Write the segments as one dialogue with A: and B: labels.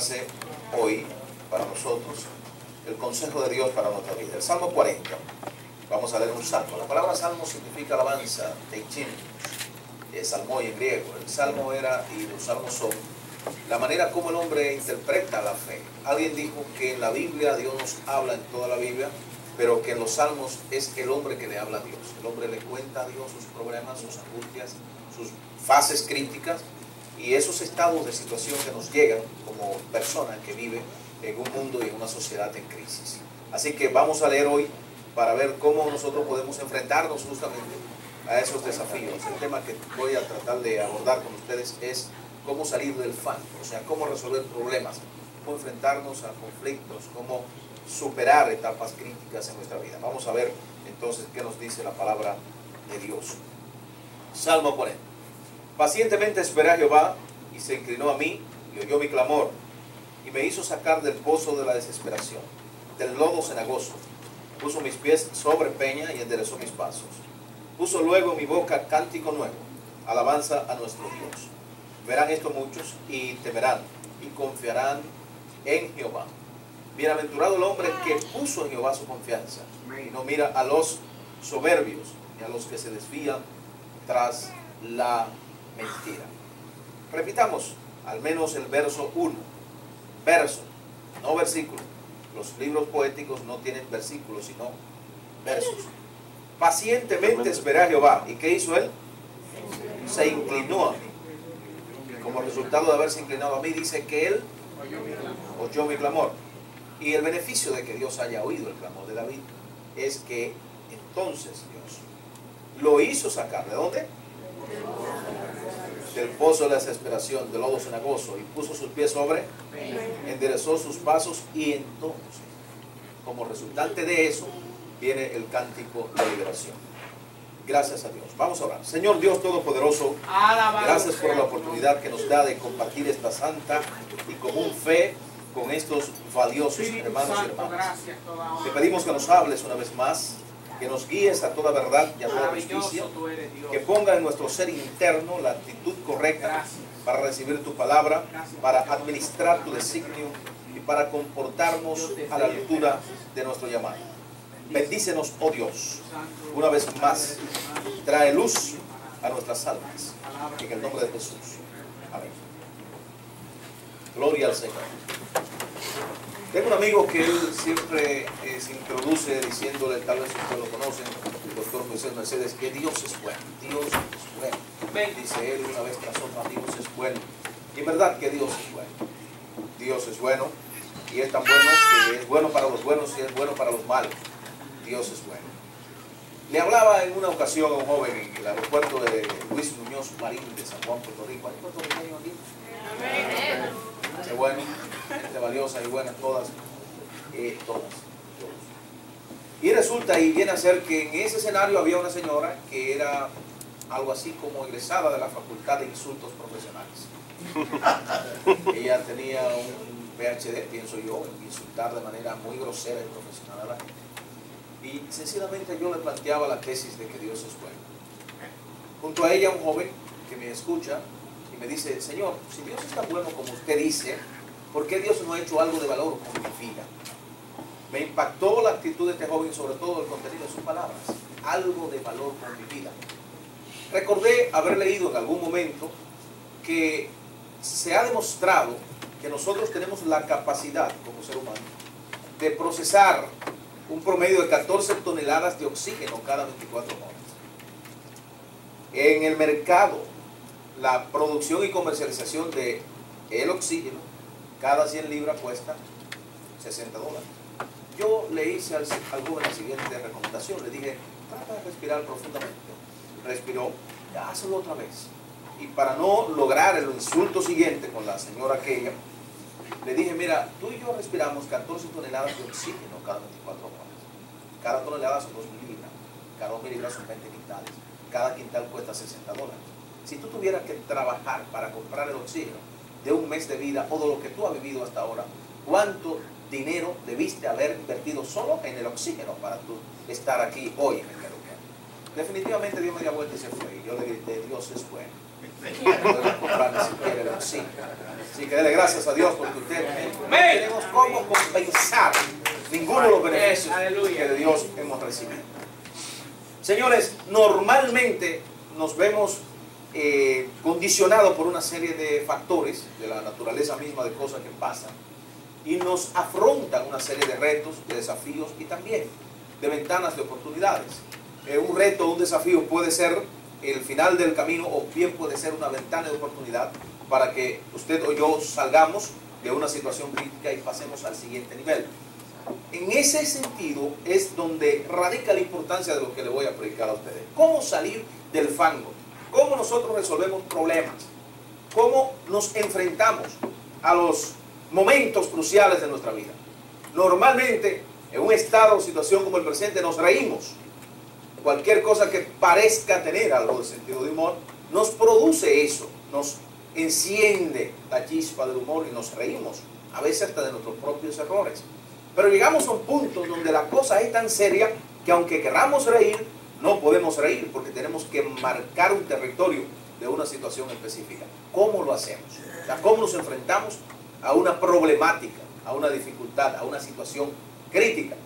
A: encontrarse hoy para nosotros el consejo de Dios para nuestra vida. El Salmo 40. Vamos a leer un salmo. La palabra salmo significa alabanza, teichim, salmoy en griego. El salmo era, y los salmos son, la manera como el hombre interpreta la fe. Alguien dijo que en la Biblia Dios nos habla en toda la Biblia, pero que en los salmos es el hombre que le habla a Dios. El hombre le cuenta a Dios sus problemas, sus angustias, sus fases críticas y esos estados de situación que nos llegan como persona que vive en un mundo y en una sociedad en crisis. Así que vamos a leer hoy para ver cómo nosotros podemos enfrentarnos justamente a esos desafíos. El tema que voy a tratar de abordar con ustedes es cómo salir del fango, o sea, cómo resolver problemas, cómo enfrentarnos a conflictos, cómo superar etapas críticas en nuestra vida. Vamos a ver entonces qué nos dice la palabra de Dios. Salmo 40. Pacientemente esperé a Jehová y se inclinó a mí y oyó mi clamor y me hizo sacar del pozo de la desesperación, del lodo cenagoso. Puso mis pies sobre peña y enderezó mis pasos. Puso luego en mi boca cántico nuevo, alabanza a nuestro Dios. Verán esto muchos y temerán y confiarán en Jehová. Bienaventurado el hombre que puso en Jehová su confianza y no mira a los soberbios ni a los que se desvían tras la mentira. Repitamos al menos el verso 1. Verso, no versículo. Los libros poéticos no tienen versículos, sino versos. Pacientemente esperé a Jehová. ¿Y qué hizo él? Se inclinó a mí. Como resultado de haberse inclinado a mí, dice que él oyó mi clamor. Y el beneficio de que Dios haya oído el clamor de David es que entonces Dios lo hizo sacar. ¿De dónde? Del pozo de la desesperación, del lodo cenagoso, y puso sus pies sobre, enderezó sus pasos, y entonces, como resultante de eso, viene el cántico de liberación. Gracias a Dios. Vamos a orar. Señor Dios Todopoderoso, gracias por la oportunidad que nos da de compartir esta santa y común fe con estos valiosos hermanos y hermanas. Te pedimos que nos hables una vez más, que nos guíes a toda verdad y a toda justicia, que ponga en nuestro ser interno la actitud correcta para recibir tu palabra, para administrar tu designio y para comportarnos a la altura de nuestro llamado. Bendícenos, oh Dios, una vez más, trae luz a nuestras almas, en el nombre de Jesús. Amén. Gloria al Señor. Tengo un amigo que él siempre se introduce diciéndole, tal vez ustedes lo conocen, el doctor Moisés Mercedes, que Dios es bueno, Dios es bueno. Dice él una vez tras otra, Dios es bueno. Y es verdad que Dios es bueno. Dios es bueno y es tan bueno que es bueno para los buenos y es bueno para los malos. Dios es bueno. Le hablaba en una ocasión a un joven en el aeropuerto de Luis Muñoz Marín de San Juan, Puerto Rico. ¿Hay puertorriqueños aquí? Qué bueno, gente valiosa y buena, todas. Y resulta y viene a ser que en ese escenario había una señora que era algo así como egresada de la Facultad de Insultos Profesionales. Ella tenía un PhD, pienso yo, en insultar de manera muy grosera y profesional a la gente. Y sencillamente yo le planteaba la tesis de que Dios es bueno. Junto a ella un joven que me escucha y me dice, Señor, si Dios es tan bueno como usted dice, ¿por qué Dios no ha hecho algo de valor con mi vida? Me impactó la actitud de este joven y sobre todo el contenido de sus palabras. Algo de valor con mi vida. Recordé haber leído en algún momento que se ha demostrado que nosotros tenemos la capacidad como ser humano de procesar un promedio de 14 toneladas de oxígeno cada 24 horas. En el mercado, la producción y comercialización de el oxígeno, cada 100 libras cuesta $60. Yo le hice al joven la siguiente recomendación, le dije, trata de respirar profundamente. Respiró, ya hazlo otra vez. Y para no lograr el insulto siguiente con la señora aquella, le dije, mira, tú y yo respiramos 14 toneladas de oxígeno cada 24 horas. Cada tonelada son 2 mililitros. Cada 2 mililitros son 20 quintales. Cada quintal cuesta $60. Si tú tuvieras que trabajar para comprar el oxígeno de un mes de vida o de lo que tú has vivido hasta ahora, ¿cuánto dinero debiste haber invertido solo en el oxígeno para tú estar aquí hoy en el Caruquén? definitivamente dio media vuelta y se fue. Y yo le grité, Dios es bueno. No voy a comprar ni siquiera el oxígeno. Así que dele gracias a Dios porque usted no tenemos cómo compensar ninguno de los beneficios que de Dios hemos recibido. Señores, normalmente nos vemos condicionados por una serie de factores de la naturaleza misma de cosas que pasan y nos afrontan una serie de retos, de desafíos y también de ventanas de oportunidades. Un reto, un desafío puede ser el final del camino o bien puede ser una ventana de oportunidad para que usted o yo salgamos de una situación crítica y pasemos al siguiente nivel. En ese sentido es donde radica la importancia de lo que le voy a predicar a ustedes. ¿Cómo salir del fango? ¿Cómo nosotros resolvemos problemas? ¿Cómo nos enfrentamos a los momentos cruciales de nuestra vida? Normalmente, en un estado o situación como el presente, nos reímos. Cualquier cosa que parezca tener algo de sentido de humor, nos produce eso, nos enciende la chispa del humor y nos reímos, a veces hasta de nuestros propios errores. Pero llegamos a un punto donde la cosa es tan seria que aunque queramos reír, no podemos reír porque tenemos que marcar un territorio de una situación específica. ¿Cómo lo hacemos? O sea, ¿cómo nos enfrentamos a una problemática, a una dificultad, a una situación crítica?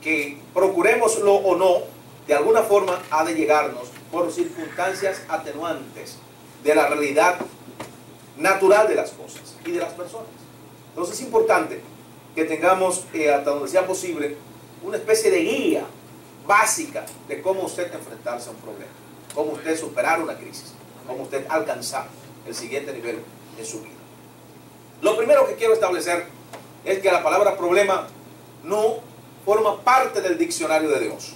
A: Que procuremoslo o no, de alguna forma ha de llegarnos por circunstancias atenuantes de la realidad natural de las cosas y de las personas. Entonces es importante que tengamos, hasta donde sea posible, una especie de guía básica de cómo usted enfrentarse a un problema, cómo usted superar una crisis, cómo usted alcanzar el siguiente nivel en su vida. Lo primero que quiero establecer es que la palabra problema no forma parte del diccionario de Dios.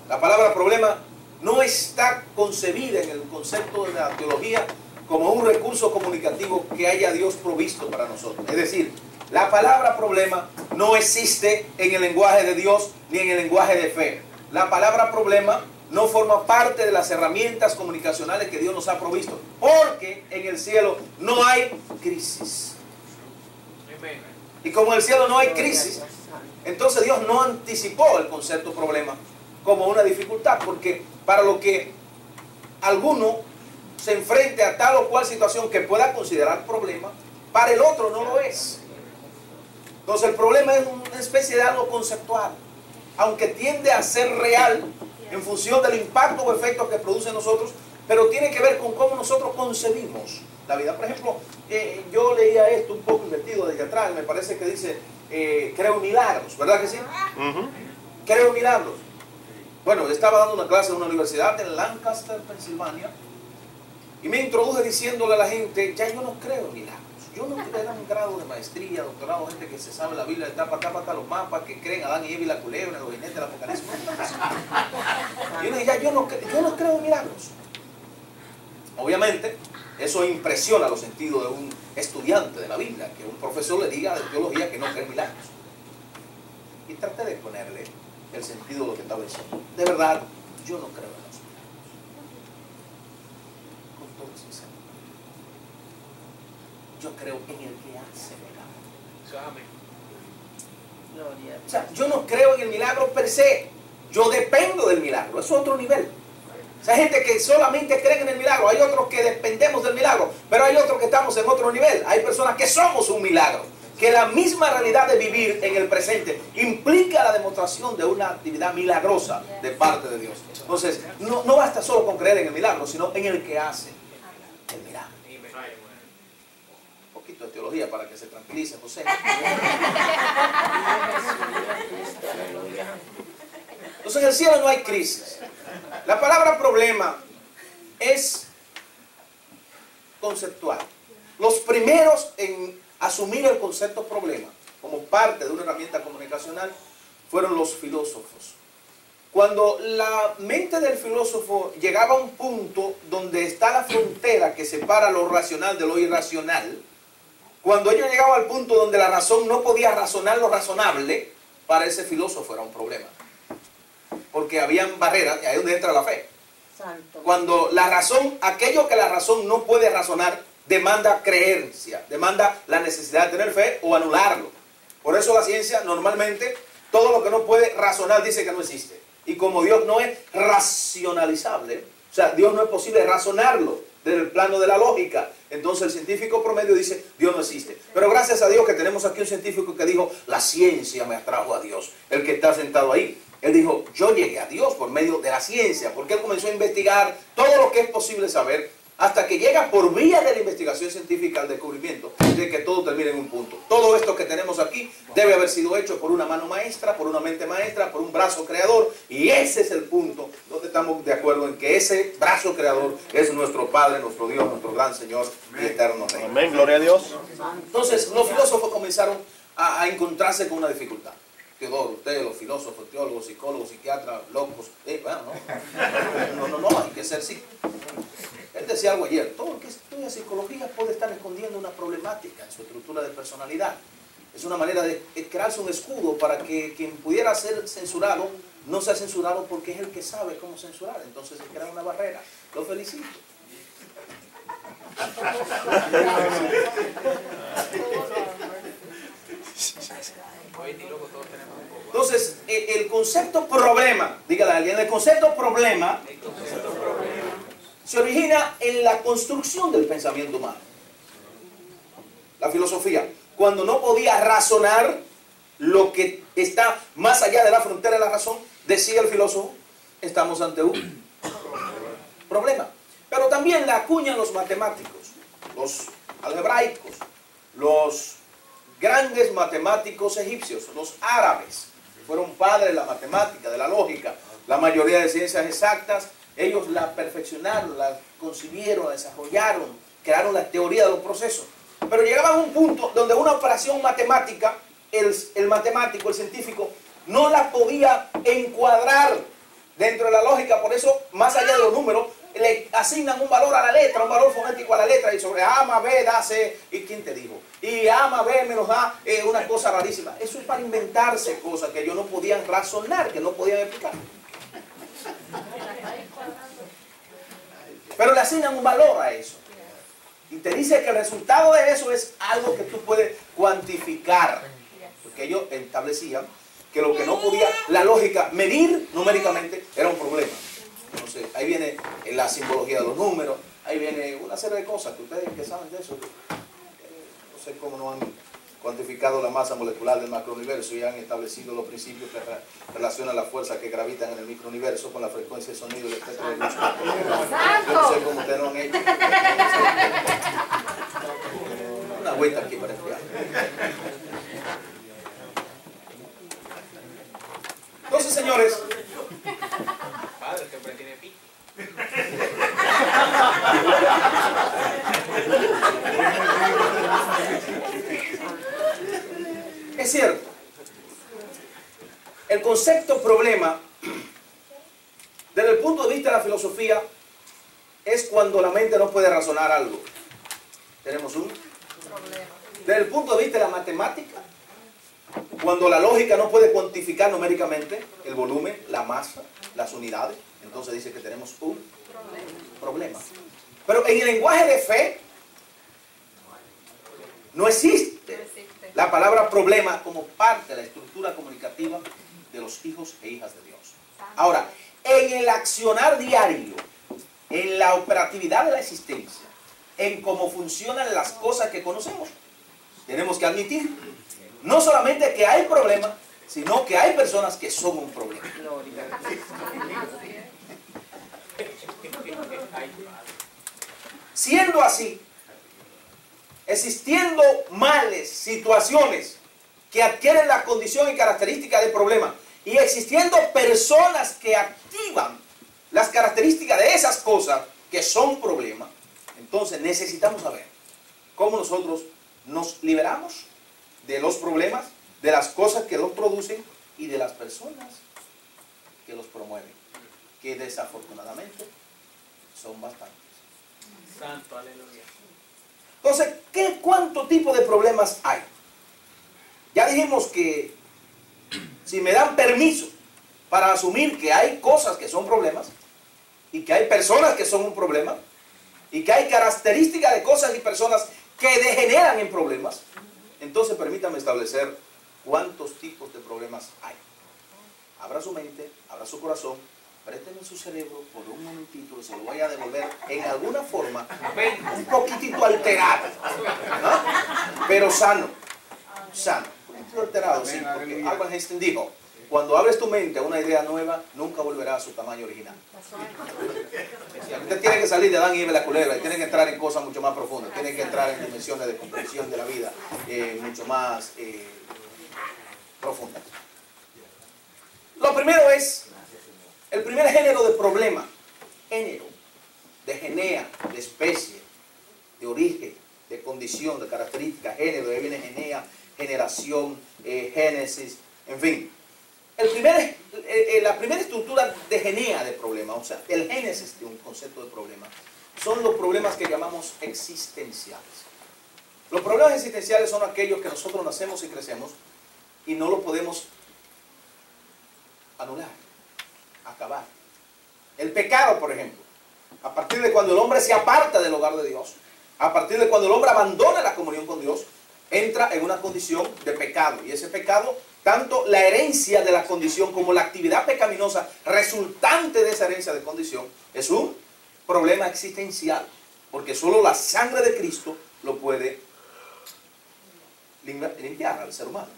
A: La palabra problema no está concebida en el concepto de la teología como un recurso comunicativo que haya Dios provisto para nosotros. Es decir, la palabra problema no existe en el lenguaje de Dios ni en el lenguaje de fe. La palabra problema no forma parte de las herramientas comunicacionales que Dios nos ha provisto, porque en el cielo no hay crisis. Y como en el cielo no hay crisis, entonces Dios no anticipó el concepto problema como una dificultad, porque para lo que alguno se enfrente a tal o cual situación que pueda considerar problema, para el otro no lo es. Entonces el problema es una especie de algo conceptual, aunque tiende a ser real en función del impacto o efecto que produce en nosotros, pero tiene que ver con cómo nosotros concebimos la vida. Por ejemplo, yo leía esto un poco invertido desde atrás, me parece que dice, creo en milagros, ¿verdad que sí? Creo en milagros. Bueno, yo estaba dando una clase en una universidad en Lancaster, Pensilvania, y me introduje diciéndole a la gente, ya yo no creo en milagros. Yo no creo en un grado de maestría, doctorado, gente que se sabe la Biblia de tapa a tapa, hasta los mapas, que creen Adán y Eva y la culebra, los jinetes del Apocalipsis. Y yo le dije, ya yo no creo en milagros. Obviamente, eso impresiona los sentidos de un estudiante de la Biblia, que un profesor le diga de teología que no cree en milagros. Y traté de ponerle el sentido de lo que estaba diciendo. De verdad, yo no creo en los milagros. Con todo sinceridad. Yo creo en el que hace milagros. O sea, yo no creo en el milagro per se. Yo dependo del milagro. Es otro nivel. O sea, hay gente que solamente cree en el milagro. Hay otros que dependemos del milagro. Pero hay otros que estamos en otro nivel. Hay personas que somos un milagro. Que la misma realidad de vivir en el presente implica la demostración de una actividad milagrosa de parte de Dios. Entonces, no basta solo con creer en el milagro, sino en el que hace el milagro. Un poquito de teología para que se tranquilice, José. Entonces, en el cielo no hay crisis. La palabra problema es conceptual. Los primeros en asumir el concepto problema como parte de una herramienta comunicacional fueron los filósofos. Cuando la mente del filósofo llegaba a un punto donde está la frontera que separa lo racional de lo irracional, cuando ellos llegaban al punto donde la razón no podía razonar lo razonable, para ese filósofo era un problema. Porque habían barreras, y ahí es donde entra la fe. Cuando la razón, aquello que la razón no puede razonar, demanda creencia, demanda la necesidad de tener fe o anularlo. Por eso la ciencia normalmente, todo lo que no puede razonar dice que no existe. Y como Dios no es racionalizable, o sea, Dios no es posible razonarlo desde el plano de la lógica, entonces el científico promedio dice, Dios no existe. Pero gracias a Dios que tenemos aquí un científico que dijo, la ciencia me atrajo a Dios, el que está sentado ahí. Él dijo, yo llegué a Dios por medio de la ciencia, porque él comenzó a investigar todo lo que es posible saber, hasta que llega por vía de la investigación científica al descubrimiento de que todo termina en un punto. Todo esto que tenemos aquí debe haber sido hecho por una mano maestra, por una mente maestra, por un brazo creador, y ese es el punto donde estamos de acuerdo en que ese brazo creador es nuestro Padre, nuestro Dios, nuestro gran Señor y eterno Rey.
B: Amén, gloria a Dios.
A: Entonces los filósofos comenzaron a encontrarse con una dificultad. Teodoro, ustedes, los filósofos, teólogos, psicólogos, psiquiatras, locos, bueno, no, hay que ser sí. Él decía algo ayer, todo el que estudia psicología puede estar escondiendo una problemática en su estructura de personalidad. Es una manera de crearse un escudo para que quien pudiera ser censurado, no sea censurado porque es el que sabe cómo censurar. Entonces se crea una barrera. Lo felicito. Entonces, el concepto problema, dígale a alguien, el concepto problema se origina en la construcción del pensamiento humano. La filosofía, cuando no podía razonar lo que está más allá de la frontera de la razón, decía el filósofo, estamos ante un problema. Pero también la acuñan los matemáticos, los algebraicos, los grandes matemáticos egipcios, los árabes, que fueron padres de la matemática, de la lógica, la mayoría de ciencias exactas. Ellos la perfeccionaron, la concibieron, la desarrollaron, crearon la teoría de los procesos. Pero llegaban a un punto donde una operación matemática, el matemático, el científico, no la podía encuadrar dentro de la lógica. Por eso, más allá de los números, le asignan un valor a la letra, un valor fonético a la letra, y sobre A más B da C, ¿y quién te dijo? Y A más B menos A, una cosa rarísima. Eso es para inventarse cosas que ellos no podían razonar, que no podían explicar. Pero le asignan un valor a eso. Y te dice que el resultado de eso es algo que tú puedes cuantificar. Porque ellos establecían que lo que no podía la lógica medir numéricamente era un problema. Entonces, ahí viene la simbología de los números, ahí viene una serie de cosas que ustedes que saben de eso, no sé cómo no han cuantificado la masa molecular del macrouniverso y han establecido los principios que relacionan las fuerzas que gravitan en el microuniverso con la frecuencia de sonido y el espectro de luz. Yo no sé cómo ustedes lo han hecho. Una vuelta aquí para enfriar. Entonces, señores,
C: padre que siempre tiene pico.
A: es cierto, el concepto problema, desde el punto de vista de la filosofía, es cuando la mente no puede razonar algo. Tenemos un problema. Desde el punto de vista de la matemática, cuando la lógica no puede cuantificar numéricamente el volumen, la masa, las unidades, entonces dice que tenemos un problema. Pero en el lenguaje de fe no existe la palabra problema como parte de la estructura comunicativa de los hijos e hijas de Dios. Ahora, en el accionar diario, en la operatividad de la existencia, en cómo funcionan las cosas que conocemos, tenemos que admitir no solamente que hay problemas, sino que hay personas que son un problema. Siendo así, existiendo males, situaciones que adquieren la condición y característica de problema, y existiendo personas que activan las características de esas cosas que son problemas, entonces necesitamos saber cómo nosotros nos liberamos de los problemas, de las cosas que los producen y de las personas que los promueven, que desafortunadamente son bastantes.
C: Santo, aleluya.
A: Entonces, ¿cuánto tipo de problemas hay? Ya dijimos que si me dan permiso para asumir que hay cosas que son problemas y que hay personas que son un problema y que hay características de cosas y personas que degeneran en problemas, entonces permítame establecer cuántos tipos de problemas hay. abra su mente, abra su corazón, présteme su cerebro por un momentito, se lo voy a devolver en alguna forma, un poquitito alterado, ¿no? Pero sano, un poquitito alterado, sí, porque Albert Einstein dijo, cuando abres tu mente a una idea nueva, nunca volverá a su tamaño original. Usted tiene que salir de Adán y Eva la culebra y tiene que entrar en cosas mucho más profundas, tiene que entrar en dimensiones de comprensión de la vida mucho más profundas. Lo primero es, el primer género de problema, género, de genea, de especie, de origen, de condición, de característica, género, de ahí viene genea, generación, génesis, en fin. La primera estructura de genea de problema, o sea, el génesis de un concepto de problema, son los problemas que llamamos existenciales. Los problemas existenciales son aquellos que nosotros nacemos y crecemos y no lo podemos anular, acabar. El pecado, por ejemplo, a partir de cuando el hombre se aparta del hogar de Dios, a partir de cuando el hombre abandona la comunión con Dios, entra en una condición de pecado. Y ese pecado, tanto la herencia de la condición como la actividad pecaminosa resultante de esa herencia de condición, es un problema existencial, porque solo la sangre de Cristo lo puede limpiar al ser humano.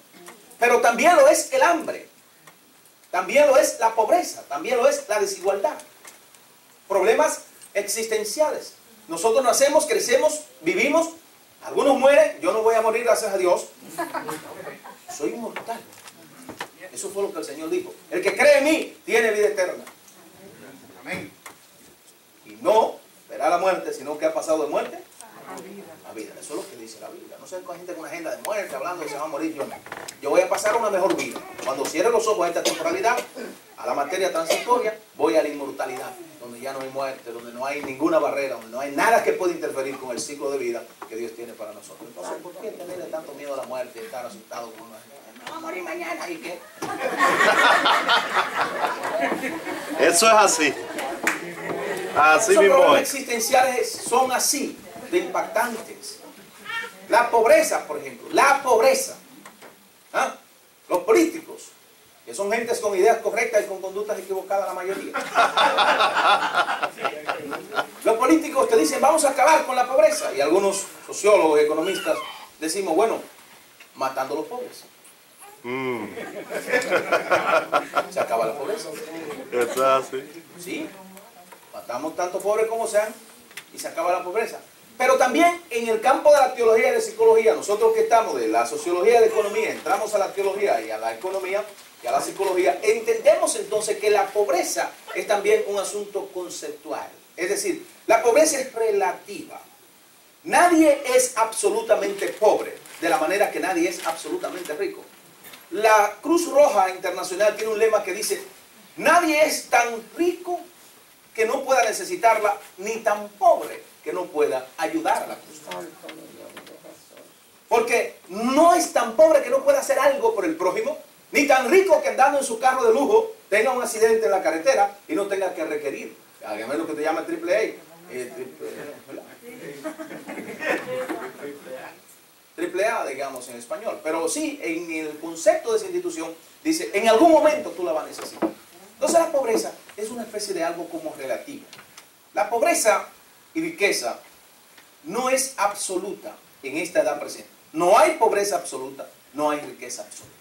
A: Pero también lo es el hambre, también lo es la pobreza, también lo es la desigualdad. Problemas existenciales. Nosotros nacemos, crecemos, vivimos, algunos mueren, yo no voy a morir, gracias a Dios. Soy inmortal. Eso fue lo que el Señor dijo. El que cree en mí tiene vida eterna. Amén. Y no verá la muerte, sino que ha pasado de muerte a vida. Eso es lo que dice la Biblia. No sé con gente con una agenda de muerte, hablando de que se va a morir. Yo voy a pasar a una mejor vida. Cuando cierre los ojos a esta temporalidad, a la materia transitoria, voy a la inmortalidad, donde ya no hay muerte, donde no hay ninguna barrera, donde no hay nada que pueda interferir con el ciclo de vida que Dios tiene para nosotros. Entonces, ¿por qué tenerle tanto miedo a la muerte y estar asustado con una gente? No va a morir mañana, ¿y qué?
B: Eso es así. Así
A: Esos
B: mismo
A: problemas
B: es.
A: existenciales son así, de impactantes. La pobreza, por ejemplo, la pobreza. ¿Ah? Los políticos, que son gentes con ideas correctas y con conductas equivocadas la mayoría. Los políticos te dicen, vamos a acabar con la pobreza. Y algunos sociólogos y economistas decimos, bueno, matando a los pobres. Se acaba la pobreza.
B: Eso es así.
A: Sí, matamos tanto pobres como sean y se acaba la pobreza. Pero también en el campo de la teología y de psicología, nosotros que estamos de la sociología y la economía, entramos a la teología y a la economía y a la psicología, entendemos entonces que la pobreza es también un asunto conceptual. Es decir, la pobreza es relativa. Nadie es absolutamente pobre, de la manera que nadie es absolutamente rico. La Cruz Roja Internacional tiene un lema que dice, nadie es tan rico que no pueda necesitarla, ni tan pobre que no pueda ayudar a la Cruz Roja. Porque no es tan pobre que no pueda hacer algo por el prójimo, ni tan rico que andando en su carro de lujo tenga un accidente en la carretera y no tenga que requerir, a menos que te llame AAA. Triple A, digamos en español. Pero sí, en el concepto de esa institución, dice, en algún momento tú la vas a necesitar. Entonces la pobreza es una especie de algo como relativo. La pobreza y riqueza no es absoluta en esta edad presente. No hay pobreza absoluta, no hay riqueza absoluta.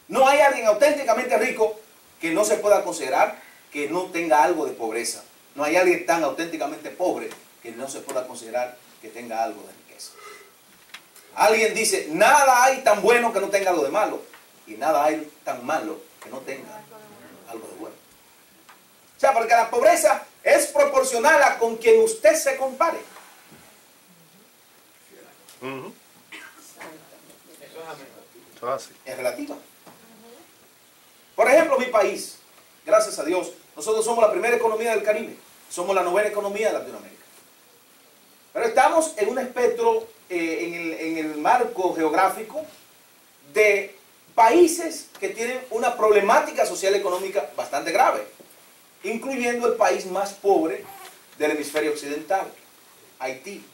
A: No hay alguien auténticamente rico que no se pueda considerar que no tenga algo de pobreza. No hay alguien tan auténticamente pobre que no se pueda considerar que tenga algo de riqueza. Alguien dice, nada hay tan bueno que no tenga algo de malo. Y nada hay tan malo que no tenga algo de bueno. O sea, porque la pobreza es proporcional a con quien usted se compare.
B: Eso es así.
A: Es relativa. Por ejemplo, mi país, gracias a Dios, nosotros somos la primera economía del Caribe. Somos la novena economía de Latinoamérica. Pero estamos en un espectro, en el marco geográfico de países que tienen una problemática social y económica bastante grave, incluyendo el país más pobre del hemisferio occidental, Haití.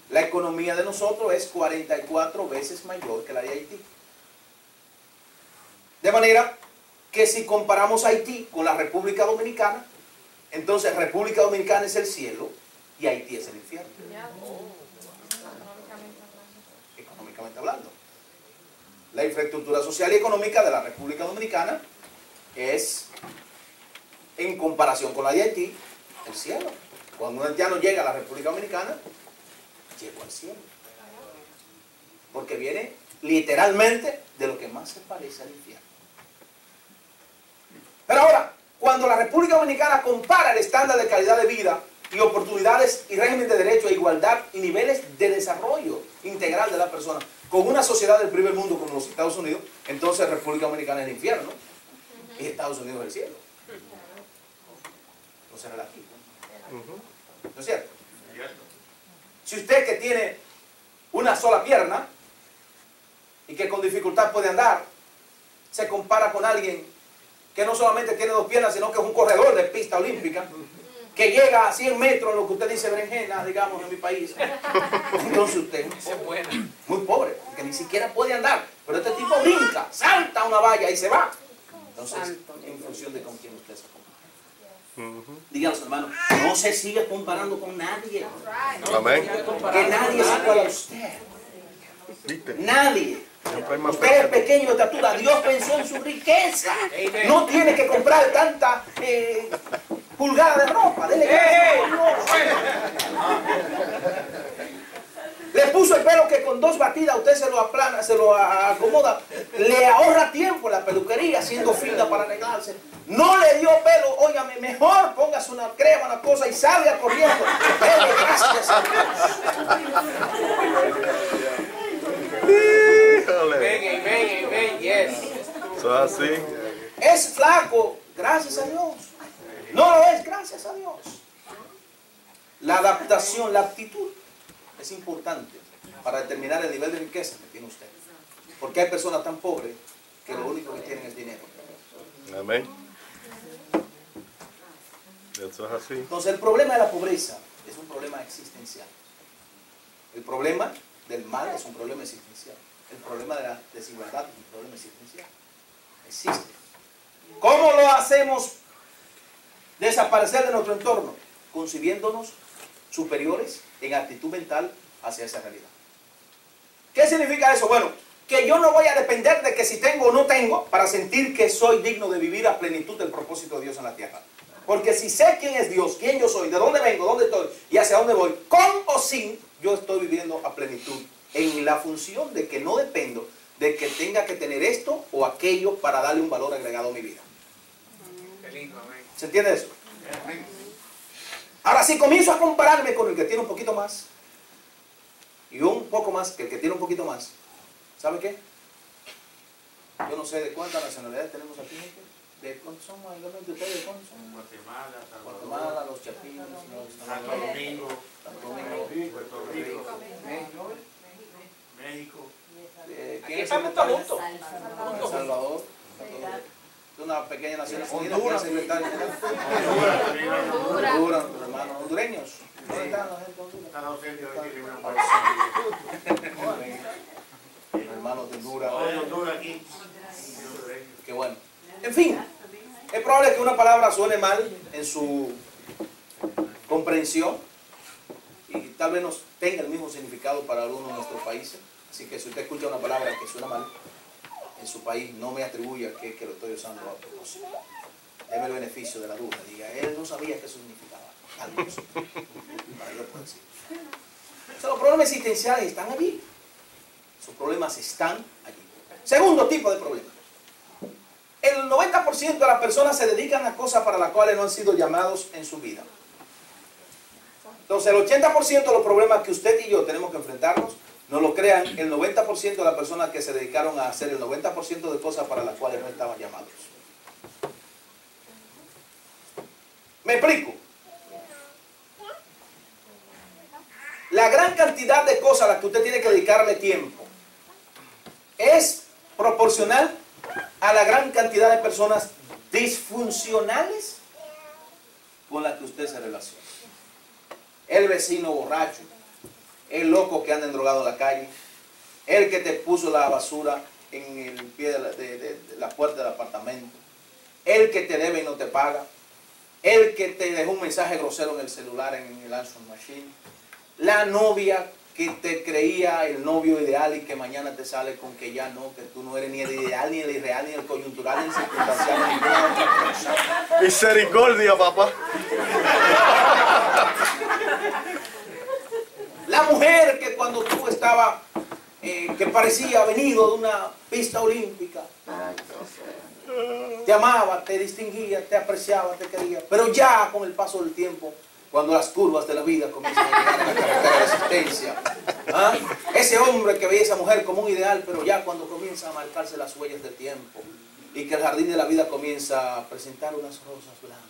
A: La economía de nosotros es 44 veces mayor que la de Haití. De manera que si comparamos Haití con la República Dominicana, entonces República Dominicana es el cielo y Haití es el infierno. Económicamente hablando. La infraestructura social y económica de la República Dominicana es, en comparación con la de Haití, el cielo. Cuando un haitiano llega a la República Dominicana, llegó al cielo. Porque viene literalmente de lo que más se parece al infierno. Pero ahora, cuando la República Dominicana compara el estándar de calidad de vida y oportunidades y régimen de derecho a igualdad y niveles de desarrollo integral de la persona con una sociedad del primer mundo como los Estados Unidos, entonces República Dominicana es el infierno y Estados Unidos es el cielo. No será aquí, ¿no? ¿No es cierto? Si usted que tiene una sola pierna y que con dificultad puede andar, se compara con alguien que no solamente tiene dos piernas, sino que es un corredor de pista olímpica, que llega a 100 metros, lo que usted dice berenjena, digamos, en mi país. Entonces usted es muy pobre, que ni siquiera puede andar. Pero este tipo brinca, salta una valla y se va. Entonces, en función de con quién usted se compara. Díganos, hermano, no se sigue comparando con nadie.
B: Amén.
A: Que nadie es igual a usted. Nadie. Usted es pequeño de estatura. Dios pensó en su riqueza. No tiene que comprar tanta pulgada de ropa. Dele gracias a Dios. Le puso el pelo que con 2 batidas usted se lo aplana, se lo acomoda. Le ahorra tiempo en la peluquería haciendo fila para arreglarse. No le dio pelo, óigame, mejor póngase una crema, una cosa y salga corriendo. Dele gracias a
C: Amen, yes.
B: Eso es así.
A: Es flaco, gracias a Dios. No lo es, gracias a Dios. La adaptación, la actitud es importante para determinar el nivel de riqueza que tiene usted. Porque hay personas tan pobres que lo único que tienen es dinero.
B: Amén. Eso es así.
A: Entonces el problema de la pobreza es un problema existencial. El problema del mal es un problema existencial. El problema de la desigualdad es un problema existencial. Existe. ¿Cómo lo hacemos desaparecer de nuestro entorno? Concibiéndonos superiores en actitud mental hacia esa realidad. ¿Qué significa eso? Bueno, que yo no voy a depender de que si tengo o no tengo para sentir que soy digno de vivir a plenitud del propósito de Dios en la tierra. Porque si sé quién es Dios, quién yo soy, de dónde vengo, dónde estoy y hacia dónde voy, con o sin, yo estoy viviendo a plenitud en la función de que no dependo de que tenga que tener esto o aquello para darle un valor agregado a mi vida. ¿Se entiende eso? Ahora, si comienzo a compararme con el que tiene un poquito más y un poco más que el que tiene un poquito más, ¿sabe qué? Yo no sé de cuántas nacionalidades tenemos aquí, gente. ¿De cuántos son mayormente ustedes? ¿De cuántos son? Guatemala, los Chapines, los
D: Santo Domingo,
C: Puerto Rico,
D: México.
A: ¿Quién es
C: estamos
A: secretario?
C: juntos.
A: El Salvador. Es una pequeña nación unida. ¿Quién es secretario general? Honduras, hermanos hondureños. ¿Dónde están la gente de Honduras?
D: Están ausentes hoy aquí,
A: Hermanos de Honduras.
D: Honduras aquí.
A: Qué bueno. En fin, es probable que una palabra suene mal en su comprensión y tal vez no tenga el mismo significado para algunos de nuestros países. Así que si usted escucha una palabra que suena mal en su país, no me atribuya que lo estoy usando a propósito. Deme el beneficio de la duda. Diga, él no sabía qué significaba. Algo así. Para yo poder decir. O sea, los problemas existenciales están allí. Sus problemas están allí. Segundo tipo de problema. El 90% de las personas se dedican a cosas para las cuales no han sido llamados en su vida. Entonces, el 80% de los problemas que usted y yo tenemos que enfrentarnos, no lo crean, el 90% de las personas que se dedicaron a hacer el 90% de cosas para las cuales no estaban llamados. ¿Me explico? La gran cantidad de cosas a las que usted tiene que dedicarle tiempo es proporcional a la gran cantidad de personas disfuncionales con las que usted se relaciona. El vecino borracho, el loco que anda endrogado en la calle, el que te puso la basura en el pie de la puerta del apartamento, el que te debe y no te paga, el que te dejó un mensaje grosero en el celular, en el answer machine, la novia que te creía el novio ideal y que mañana te sale con que ya no, que tú no eres ni el ideal, ni el irreal, ni el coyuntural, ni el circunstancial, ni ninguna otra cosa.
B: Misericordia, papá.
A: La mujer que cuando tú estabas, que parecía venido de una pista olímpica, te amaba, te distinguía, te apreciaba, te quería, pero ya con el paso del tiempo, cuando las curvas de la vida comienzan a llegar a la carretera de la existencia, ¿ah? Ese hombre que veía a esa mujer como un ideal, pero ya cuando comienza a marcarse las huellas del tiempo y que el jardín de la vida comienza a presentar unas rosas blancas.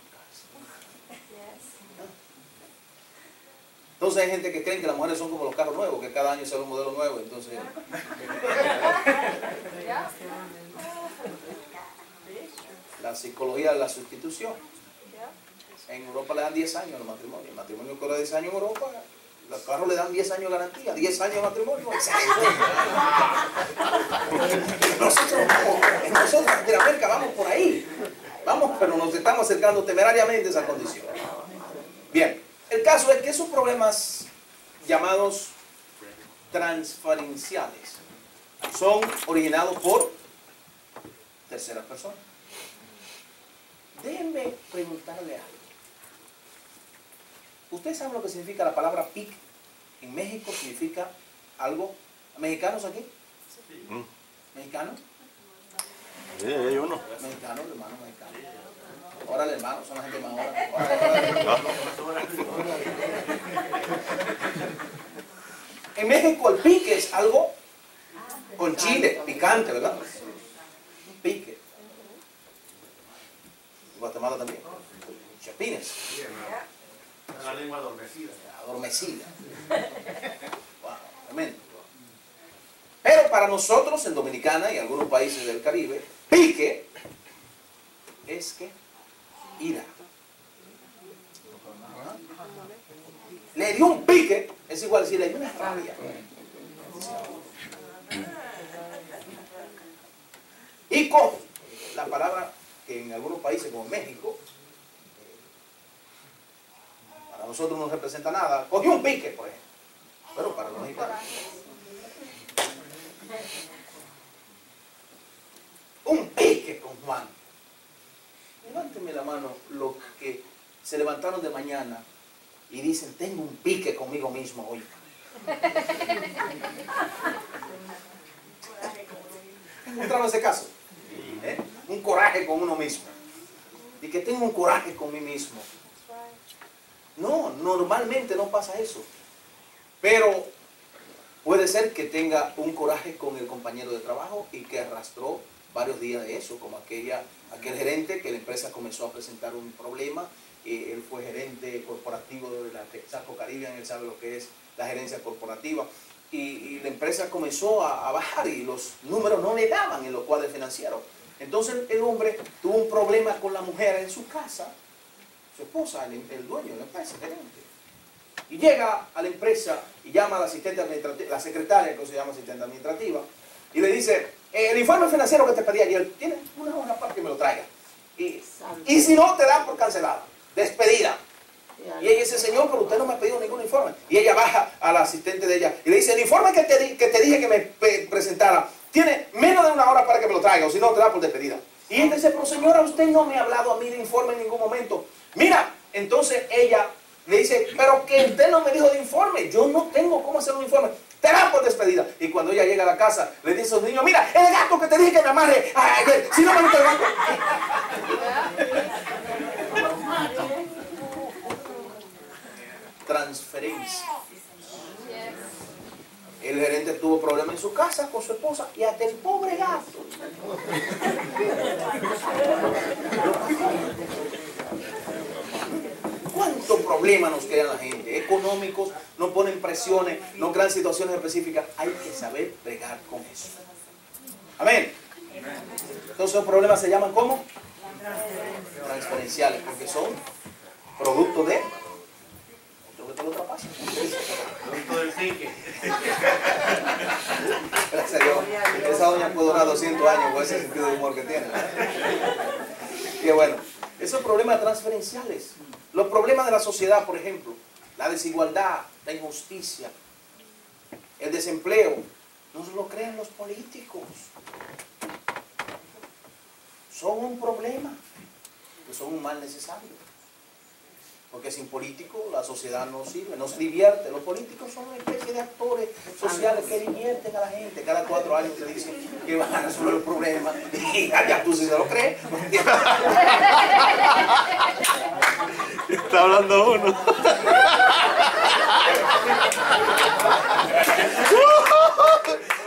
A: Entonces hay gente que cree que las mujeres son como los carros nuevos, que cada año sale un modelo nuevo, entonces... La psicología de la sustitución. En Europa le dan 10 años al matrimonio. El matrimonio que 10 años en Europa, los carros le dan 10 años de garantía, 10 años de matrimonio. Nosotros en Latinoamérica vamos por ahí. Vamos, pero nos estamos acercando temerariamente a esa condición. Bien, el caso es que esos problemas llamados transferenciales son originados por terceras personas. Déjenme preguntarle algo. ¿Usted sabe lo que significa la palabra PIC? En México significa algo. ¿Mexicanos aquí? ¿Mexicanos?
B: Sí, hay uno.
A: Mexicanos, hermanos mexicanos. Órale, hermanos, son la gente más ahora. En México el pique es algo con chile, picante, ¿verdad? Pique. En Guatemala también. Chapines.
D: La lengua adormecida.
A: Adormecida. Wow, tremendo. Pero para nosotros en Dominicana y algunos países del Caribe, pique es que ira. Le dio un pique, es igual decir, le dio una rabia. Y con la palabra que en algunos países como México, para nosotros no representa nada, cogió un pique, por ejemplo, pero para los mexicanos. Un pique con Juan. Levánteme la mano los que se levantaron de mañana y dicen, tengo un pique conmigo mismo hoy. ¿Encontraron ese caso? Un coraje con uno mismo. Y que tengo un coraje con mí mismo. No, normalmente no pasa eso. Pero puede ser que tenga un coraje con el compañero de trabajo y que arrastró varios días de eso, como aquel gerente que la empresa comenzó a presentar un problema. Él fue gerente corporativo de la Texaco Caribbean, él sabe lo que es la gerencia corporativa. Y la empresa comenzó a bajar y los números no le daban en los cuadros financieros. Entonces el hombre tuvo un problema con la mujer en su casa, su esposa, el dueño de la empresa, el gerente. Y llega a la empresa y llama a la asistente administrativa, la secretaria, que se llama asistente administrativa, y le dice, el informe financiero que te pedí ayer, tiene una hora para que me lo traiga. Y si no, te dan por cancelada, despedida. Y ella dice, señor, pero usted no me ha pedido ningún informe. Y ella baja a la asistente de ella y le dice, el informe que te dije que me presentara, tiene menos de una hora para que me lo traiga, o si no, te da por despedida. Y él dice, pero señora, usted no me ha hablado a mí de informe en ningún momento. Mira, entonces ella le dice, pero que usted no me dijo de informe, yo no tengo cómo hacer un informe. Te dan por despedida. Y cuando ella llega a la casa, le dice a los niños, mira, el gato que te dije que me amarre ayer, si no me gusta el gato. Transferencia. El gerente tuvo problemas en su casa con su esposa y hasta el pobre gato. ¿Cuántos problemas nos crean la gente? Económicos, nos ponen presiones, nos crean situaciones específicas. Hay que saber bregar con eso. Amén. Entonces los problemas se llaman ¿cómo? Transferenciales, porque son producto de...
D: Producto del pique.
A: Gracias a Dios. Esa doña puede durar 200 años con ese sentido de humor que tiene. Qué bueno. Esos problemas transferenciales. Los problemas de la sociedad, por ejemplo, la desigualdad, la injusticia, el desempleo, no se lo crean los políticos. Son un problema, son un mal necesario. Porque sin políticos la sociedad no sirve, no se divierte. Los políticos son una especie de actores sociales que divierten a la gente. Cada 4 años te dicen que van a resolver el problema y ya tú sí se lo crees.
B: Está hablando uno.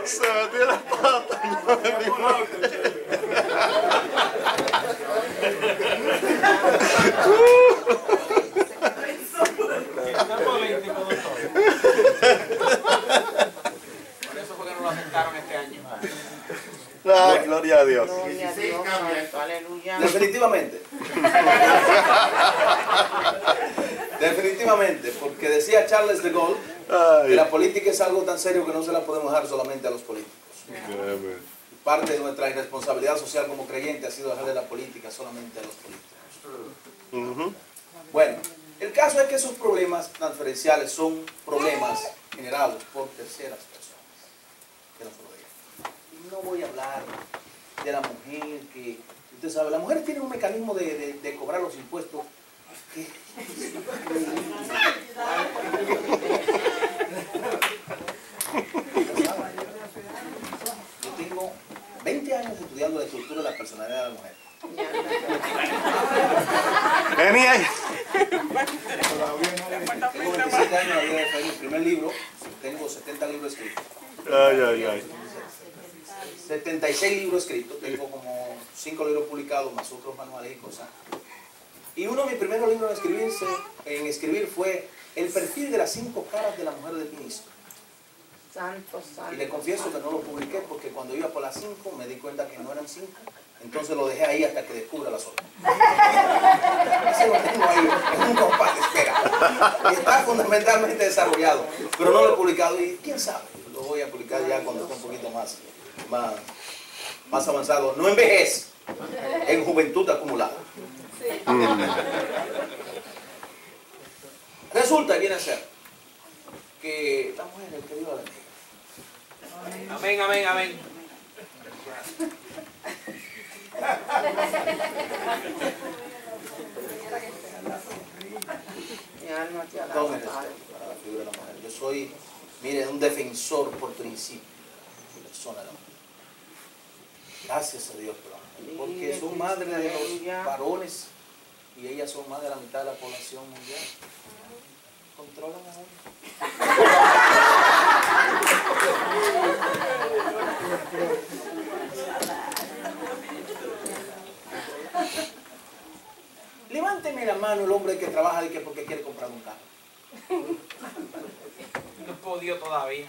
B: Se metió la pata.
C: Por eso fue que no lo aceptaron este año.
B: Ay, gloria a Dios.
E: Gloria a Dios, santo, aleluya.
A: Definitivamente. Definitivamente, porque decía Charles de Gaulle que la política es algo tan serio que no se la podemos dejar solamente a los políticos. Parte de nuestra irresponsabilidad social como creyente ha sido dejarle la política solamente a los políticos. Bueno, el caso es que esos problemas transferenciales son problemas generados por terceras personas que nos rodean. Y no voy a hablar de la mujer que, usted sabe, la mujer tiene un mecanismo de cobrar los impuestos que yo tengo 20 años estudiando la estructura de la personalidad de la mujer.
B: Venía ahí.
A: Tengo 27 años, había de hacer mi primer libro, tengo 70 libros escritos.
B: Ay, ay, ay.
A: 76 libros escritos, tengo como 5 libros publicados, más otros manuales y cosas. Y uno de mis primeros libros en escribir fue El perfil de las 5 caras de la mujer del ministro.
E: Santo, santo.
A: Y le confieso que no lo publiqué porque cuando iba por las 5 me di cuenta que no eran 5. Entonces lo dejé ahí hasta que descubra las otras. Ese lo tengo ahí, en un compás de espera. Y está fundamentalmente desarrollado, pero no lo he publicado y quién sabe, lo voy a publicar ya cuando esté un poquito más avanzado. No en vejez, en juventud acumulada. Resulta y viene a ser que la mujer es el que Dios la bendiga.
C: Amén, amén, amén.
E: Mi alma te alaba,
A: Tomen esto
E: Padre.
A: para la figura de la mujer. Yo soy, mire, un defensor por principio de la persona de la mujer. Gracias a Dios por la mujer, porque son madres de los varones y ellas son más de la mitad de la población mundial. Controlan a uno. Levánteme la mano el hombre que trabaja y que porque quiere comprar un carro.
C: No he podido todavía.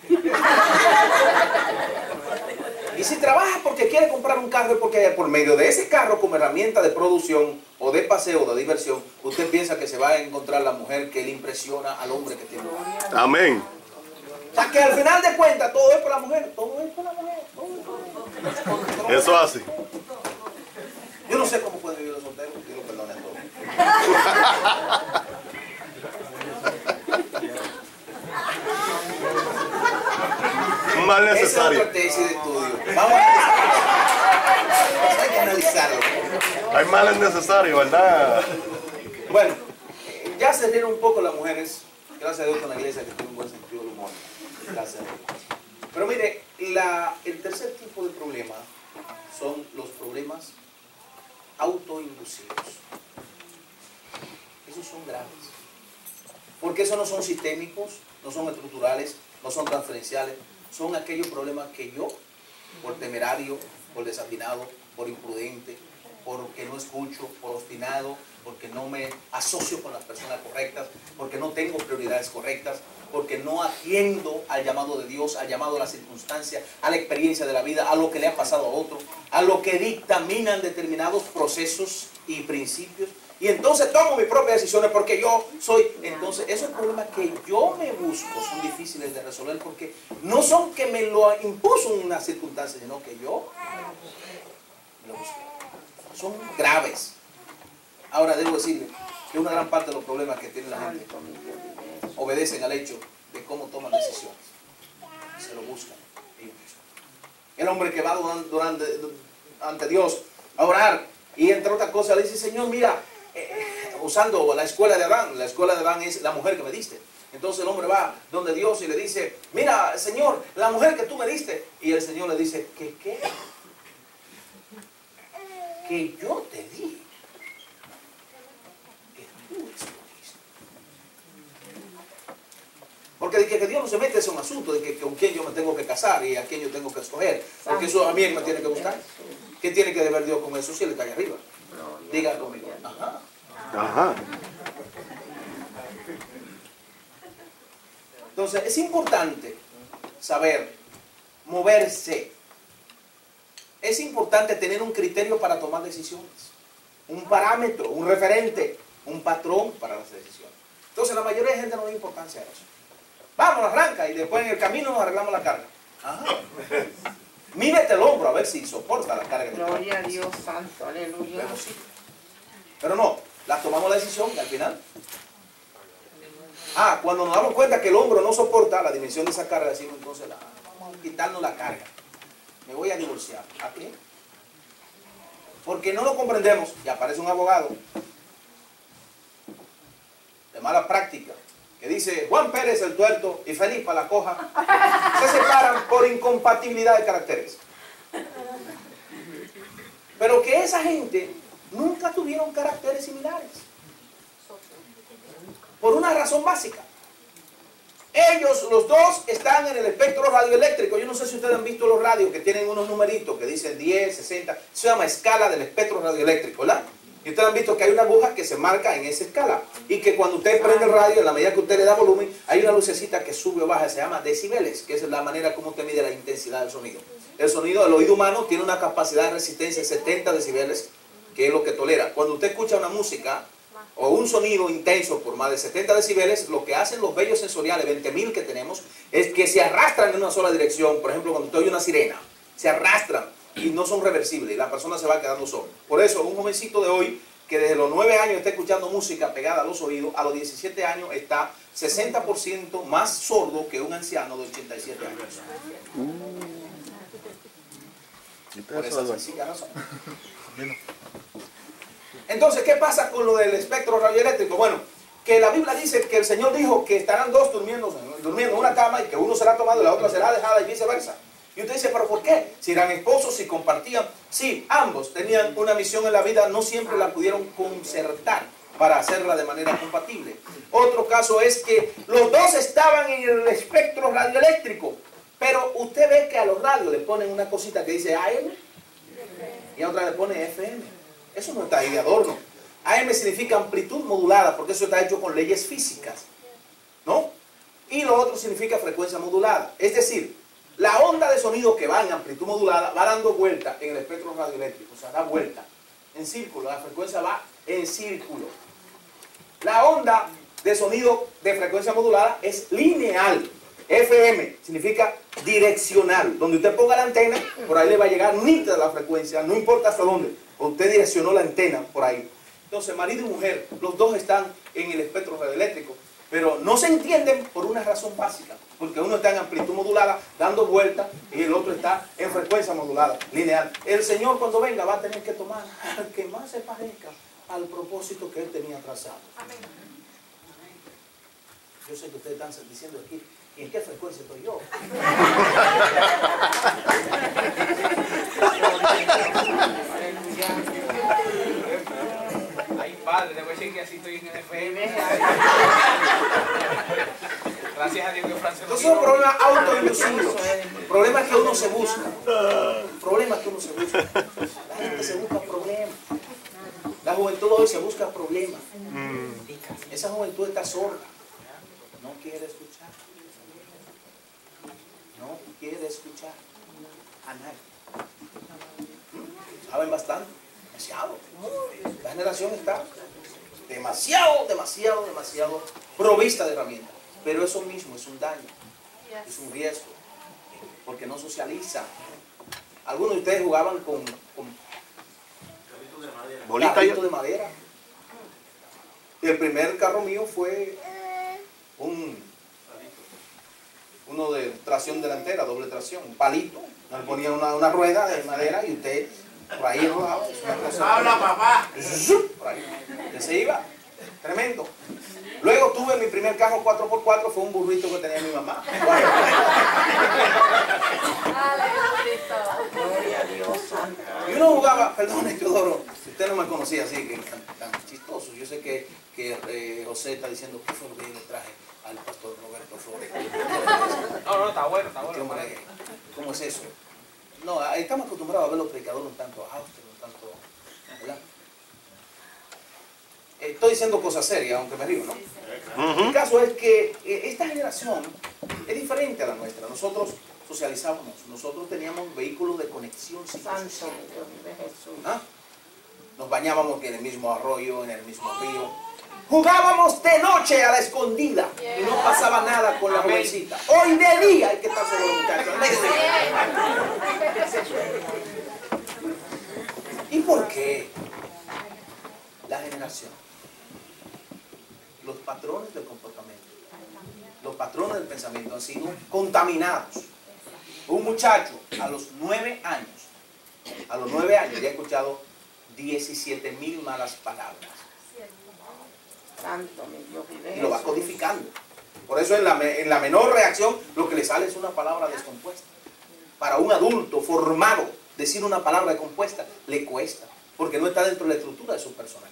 A: Y si trabaja porque quiere comprar un carro es porque por medio de ese carro como herramienta de producción o de paseo o de diversión, usted piensa que se va a encontrar la mujer que le impresiona al hombre que tiene un carro.
B: Amén.
A: O sea que al final de cuentas todo es por la mujer, todo es por la mujer, todo es por la mujer.
B: Eso hace.
A: Yo no sé cómo pueden vivir los solteros, Dios lo perdone a todos.
B: Un mal
A: Esa es
B: necesario.
A: otra tesis de estudio. Vamos a analizarlo. Hay que analizarlo.
B: Hay males necesarios, ¿verdad?
A: Bueno, ya se rieron un poco las mujeres, gracias a Dios con la iglesia que tiene un buen sentido del humor. Gracias a Dios. Pero mire, el tercer tipo de problema son los problemas autoinducidos. Esos son graves. Porque esos no son sistémicos, no son estructurales, no son transferenciales. Son aquellos problemas que yo, por temerario, por desafinado, por imprudente, porque no escucho, por obstinado, porque no me asocio con las personas correctas, porque no tengo prioridades correctas, porque no atiendo al llamado de Dios, al llamado de la circunstancia, a la experiencia de la vida, a lo que le ha pasado a otro, a lo que dictaminan determinados procesos y principios. Y entonces tomo mis propias decisiones porque yo soy. Entonces esos problemas que yo me busco son difíciles de resolver porque no son que me lo impuso una circunstancia, sino que yo me lo busqué. Son graves. Ahora debo decirle que una gran parte de los problemas que tiene la gente
E: Santo, mi Dios, dime eso.
A: obedecen al hecho de cómo toman decisiones. Se lo buscan ellos mismos. El hombre que va ante Dios a orar y entre otras cosas le dice, Señor, mira, usando la escuela de Adán es la mujer que me diste. Entonces el hombre va donde Dios y le dice, mira, Señor, la mujer que tú me diste. Y el Señor le dice, ¿qué? Que yo te di. Que tú escogiste. Porque de que Dios no se mete en un asunto de que con quién yo me tengo que casar y a quién yo tengo que escoger. Porque eso a mí me tiene que gustar. ¿Qué tiene que ver Dios con eso si Él está allá arriba? Diga conmigo. Ajá.
B: Ajá.
A: Entonces es importante saber moverse. Es importante tener un criterio para tomar decisiones. Un parámetro, un referente, un patrón para las decisiones. Entonces la mayoría de gente no le da importancia a eso. Vamos, arranca y después en el camino nos arreglamos la carga. Ajá. Mírete el hombro a ver si soporta la carga.
E: Gloria a Dios santo, aleluya.
A: Pero sí. Pero no, las tomamos la decisión y al final. Cuando nos damos cuenta que el hombro no soporta la dimensión de esa carga, decimos entonces, vamos a quitarnos la carga. Me voy a divorciar. ¿A qué? Porque no lo comprendemos y aparece un abogado de mala práctica que dice, Juan Pérez el tuerto y Felipa la coja se separan por incompatibilidad de caracteres. Pero que esa gente nunca tuvieron caracteres similares. Por una razón básica. Ellos, los dos, están en el espectro radioeléctrico. Yo no sé si ustedes han visto los radios que tienen unos numeritos que dicen 10, 60. Se llama escala del espectro radioeléctrico, ¿verdad? Y ustedes han visto que hay una aguja que se marca en esa escala. Y que cuando usted prende el radio, en la medida que usted le da volumen, hay una lucecita que sube o baja. Se llama decibeles, que es la manera como usted mide la intensidad del sonido. El sonido del oído humano tiene una capacidad de resistencia de 70 decibeles, que es lo que tolera. Cuando usted escucha una música o un sonido intenso por más de 70 decibeles, lo que hacen los vellos sensoriales, 20.000 que tenemos, es que se arrastran en una sola dirección. Por ejemplo, cuando usted oye una sirena, se arrastran y no son reversibles y la persona se va quedando sola. Por eso, un jovencito de hoy, que desde los 9 años está escuchando música pegada a los oídos, a los 17 años está 60% más sordo que un anciano de 87 años. Por esa sencilla razón. Entonces, ¿qué pasa con lo del espectro radioeléctrico? Bueno, que la Biblia dice que el Señor dijo que estarán dos durmiendo en una cama y que uno será tomado y la otra será dejada y viceversa. Y usted dice, ¿pero por qué? Si eran esposos, si compartían. Sí, ambos tenían una misión en la vida, no siempre la pudieron concertar para hacerla de manera compatible. Otro caso es que los dos estaban en el espectro radioeléctrico, pero usted ve que a los radios le ponen una cosita que dice AM y a otra le pone FM. Eso no está ahí de adorno. AM significa amplitud modulada, porque eso está hecho con leyes físicas, ¿no? Y lo otro significa frecuencia modulada. Es decir, la onda de sonido que va en amplitud modulada va dando vuelta en el espectro radioeléctrico, o sea, da vuelta en círculo, la frecuencia va en círculo. La onda de sonido de frecuencia modulada es lineal. FM significa direccional. Donde usted ponga la antena, por ahí le va a llegar nítida la frecuencia, no importa hasta dónde. Usted direccionó la antena por ahí. Entonces, marido y mujer, los dos están en el espectro radioeléctrico, pero no se entienden por una razón básica. Porque uno está en amplitud modulada, dando vueltas, y el otro está en frecuencia modulada, lineal. El Señor, cuando venga, va a tener que tomar al que más se parezca al propósito que Él tenía trazado. Amén. Yo sé que ustedes están diciendo aquí, ¿y en qué frecuencia estoy yo?
C: Ay, padre, te voy a decir que así estoy en el FM. Gracias a Dios que Francia no.
A: Entonces es un problema autoilusivo. Problemas que uno se busca. Problemas que uno se busca. La gente se busca problemas. La juventud hoy se busca problemas. Esa juventud está sorda. No quiere escuchar. No quiere escuchar a nadie. Saben bastante. Demasiado. La generación está demasiado provista de herramientas. Pero eso mismo es un daño, es un riesgo, porque no socializa. Algunos de ustedes jugaban con
B: bolita
A: carritos de madera. el primer carro mío fue uno de tracción delantera, doble tracción, un palito. Le ponía una rueda de madera y usted por ahí rodaba.
D: ¡Habla, papá!
A: Por ahí. Y se iba. Tremendo. Luego tuve mi primer carro 4x4, fue un burrito que tenía mi mamá.
E: Gloria a Dios santo.
A: Y uno jugaba, perdón, Teodoro, usted no me conocía así, que tan chistoso. Yo sé que José está diciendo, ¿qué fue lo que yo le traje al pastor Roberto Flores?
C: No, está bueno, está
A: Este
C: bueno.
A: hombre, ¿cómo es eso? No, estamos acostumbrados a ver los predicadores un tanto austeros, un tanto, ¿verdad? Estoy diciendo cosas serias, aunque me río, ¿no? El caso es que esta generación es diferente a la nuestra. Nosotros socializábamos, nosotros teníamos vehículos de conexión.
E: Santo Dios de Jesús.
A: ¿Ah? Nos bañábamos en el mismo arroyo, en el mismo río. Jugábamos de noche a la escondida y no pasaba nada con la jovencita. Hoy de día hay que estar sobre los muchachos. ¿Y por qué? La generación, los patrones del comportamiento, los patrones del pensamiento han sido contaminados. Un muchacho a los 9 años ya ha escuchado 17,000 malas palabras.
E: Santo mi Dios vive.
A: Y lo va codificando. Por eso en la menor reacción lo que le sale es una palabra descompuesta. Para un adulto formado, decir una palabra descompuesta le cuesta, porque no está dentro de la estructura de su personalidad.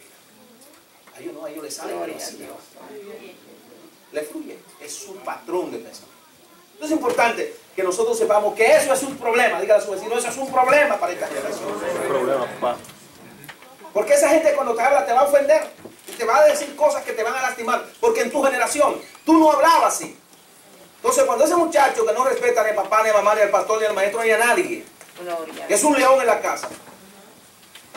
A: A ellos no, a ellos les sale,
E: Gloria
A: pero
E: a
A: así,
E: Dios.
A: le fluye, es su patrón de pensamiento. Entonces es importante que nosotros sepamos que eso es un problema. Dígale a su vecino, eso es un problema para esta generación.
B: Problema, papá.
A: Porque esa gente cuando te habla te va a ofender y te va a decir cosas que te van a lastimar, porque en tu generación tú no hablabas así. Entonces cuando ese muchacho que no respeta ni a papá, ni a mamá, ni al pastor, ni al maestro, ni a nadie,
E: Gloria.
A: que es un león en la casa,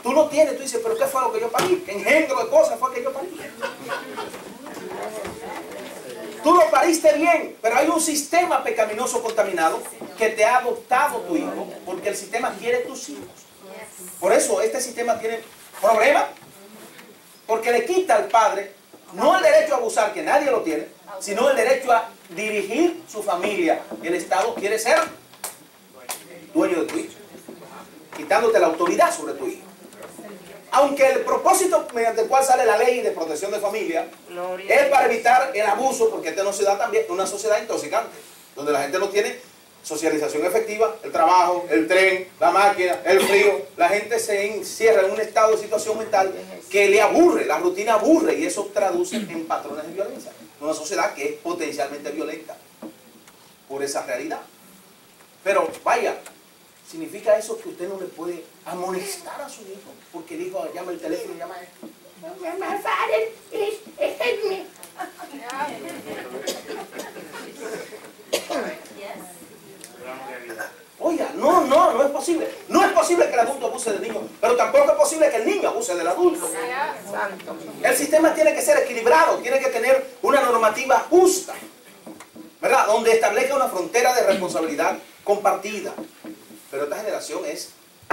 A: tú no tienes, tú dices, pero ¿qué fue lo que yo parí? ¿Qué engendro de cosas fue que yo parí? Tú lo pariste bien, pero hay un sistema pecaminoso contaminado que te ha adoptado tu hijo, porque el sistema quiere tus hijos. Por eso este sistema tiene problemas, porque le quita al padre no el derecho a abusar, que nadie lo tiene, sino el derecho a dirigir su familia. El Estado quiere ser dueño de tu hijo, quitándote la autoridad sobre tu hijo. Aunque el propósito mediante el cual sale la ley de protección de familia
E: Gloria.
A: es para evitar el abuso, porque esta nos da también una sociedad intoxicante, donde la gente no tiene socialización efectiva, el trabajo, el tren, la máquina, el frío. La gente se encierra en un estado de situación mental que le aburre, la rutina aburre, y eso traduce en patrones de violencia. Una sociedad que es potencialmente violenta por esa realidad. Pero vaya, significa eso que usted no le puede amonestar a su hijo, porque el hijo llama el teléfono y llama a él. Oiga, no es posible. No es posible que el adulto abuse del niño, pero tampoco es posible que el niño abuse del adulto.
E: Santo.
A: El sistema tiene que ser equilibrado, tiene que tener una normativa justa, ¿verdad? Donde establezca una frontera de responsabilidad compartida. Pero esta generación es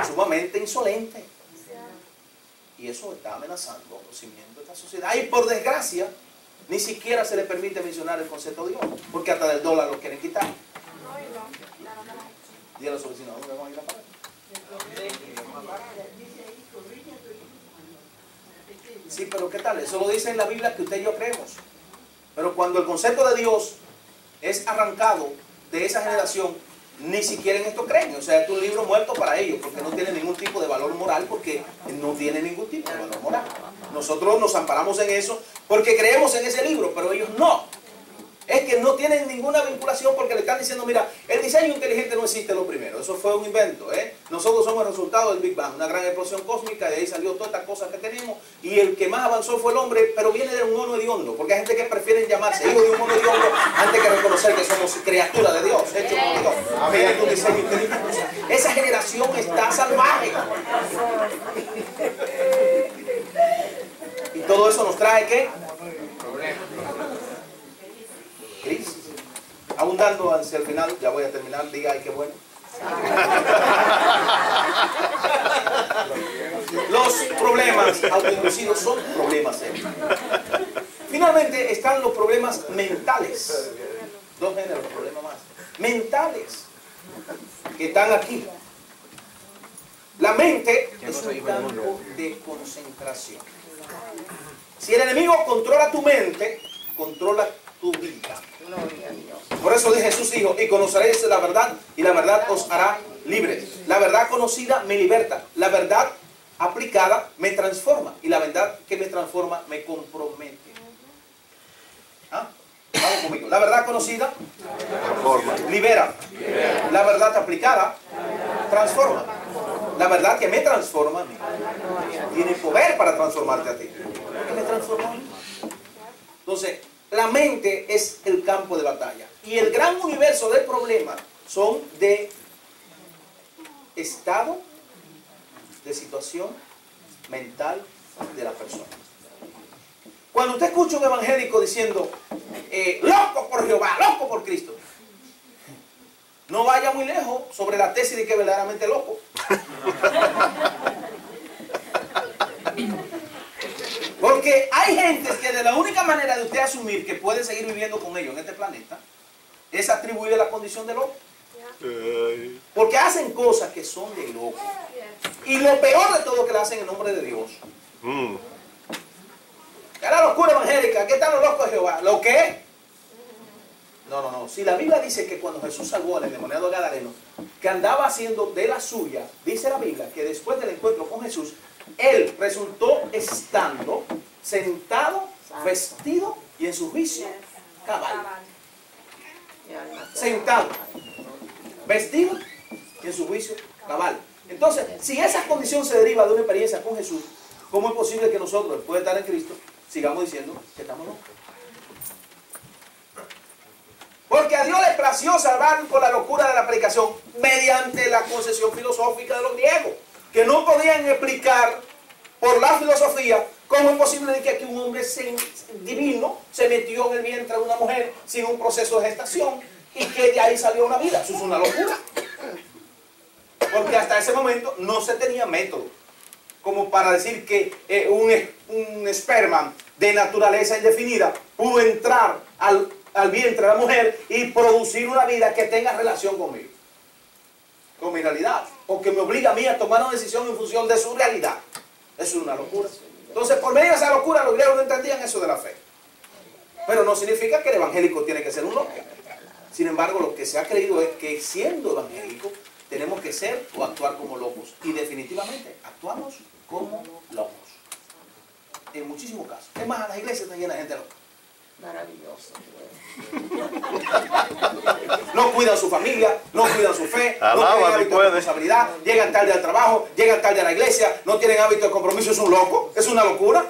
A: sumamente insolente. Y eso está amenazando los cimientos de esta sociedad. Y por desgracia, ni siquiera se le permite mencionar el concepto de Dios, porque hasta del dólar lo quieren quitar. Dígale a su vecino, ¿dónde vamos a ir a parar? Sí, pero ¿qué tal? Eso lo dice en la Biblia que usted y yo creemos. Pero cuando el concepto de Dios es arrancado de esa generación, ni siquiera en esto creen. O sea, es un libro muerto para ellos, porque no tiene ningún tipo de valor moral, porque no tiene ningún tipo de valor moral. Nosotros nos amparamos en eso porque creemos en ese libro, pero ellos no. Es que no tienen ninguna vinculación, porque le están diciendo, mira, el diseño inteligente no existe lo primero, eso fue un invento, ¿eh? Nosotros somos el resultado del Big Bang, una gran explosión cósmica, de ahí salió todas estas cosas que tenemos, y el que más avanzó fue el hombre, pero viene de un mono hediondo, porque hay gente que prefiere llamarse hijo de un mono hediondo antes que reconocer que somos criaturas de Dios, hechos por Dios, mediante un diseño inteligente. O sea, esa generación está salvaje. Y todo eso nos trae, ¿qué? Crisis. Abundando hacia el final, ya voy a terminar, diga, ay, qué bueno. Los problemas autoinducidos son problemas serios. Finalmente están los problemas mentales. Dos géneros, problemas más. Mentales. Que están aquí. La mente es un campo de concentración. Si el enemigo controla tu mente, controla tu vida.
E: Gloria a Dios.
A: Por eso Jesús dijo, y conoceréis la verdad, y la verdad os hará libres. La verdad conocida me liberta. La verdad aplicada me transforma. Y la verdad que me transforma me compromete. ¿Ah? Vamos conmigo. La verdad conocida libera. La verdad aplicada transforma. La verdad que me transforma a mí tiene poder para transformarte a ti. ¿Qué me transforma a mí? Entonces, la mente es el campo de batalla. Y el gran universo del problema son de estado, de situación mental de la persona. Cuando usted escucha un evangélico diciendo, loco por Jehová, loco por Cristo, no vaya muy lejos sobre la tesis de que es verdaderamente loco. Porque hay gente que de la única manera de usted asumir que puede seguir viviendo con ellos en este planeta es atribuirle la condición de loco. Porque hacen cosas que son de loco. Y lo peor de todo es que la hacen en nombre de Dios. Es la locura evangélica. ¿Qué están los locos de Jehová? ¿Lo qué? No. Si la Biblia dice que cuando Jesús salvó al endemoniado gadareno, que andaba haciendo de la suya, dice la Biblia que después del encuentro con Jesús, él resultó estando sentado, vestido y en su juicio cabal. Sentado, vestido y en su juicio cabal. Entonces, si esa condición se deriva de una experiencia con Jesús, ¿cómo es posible que nosotros, después de estar en Cristo, sigamos diciendo que estamos locos? Porque a Dios le plació salvar con la locura de la predicación mediante la concepción filosófica de los griegos, que no podían explicar por la filosofía cómo es posible que aquí un hombre divino se metió en el vientre de una mujer sin un proceso de gestación y que de ahí salió una vida. Eso es una locura. Porque hasta ese momento no se tenía método como para decir que un esperma de naturaleza indefinida pudo entrar al vientre de la mujer y producir una vida que tenga relación conmigo, con mi realidad, o que me obliga a mí a tomar una decisión en función de su realidad. Eso es una locura. Entonces, por medio de esa locura, los griegos no entendían eso de la fe. Pero no significa que el evangélico tiene que ser un loco. Sin embargo, lo que se ha creído es que siendo evangélico, tenemos que ser o actuar como locos. Y definitivamente, actuamos como locos. En muchísimos casos. Es más, las iglesias están llenas de gente loca.
E: Maravilloso.
A: No cuidan su familia, no cuidan su fe, no
B: Alaba,
A: tienen
B: si
A: hábito de
B: puede.
A: responsabilidad, llegan tarde al trabajo, llegan tarde a la iglesia, no tienen hábito de compromiso, es un loco, es una locura.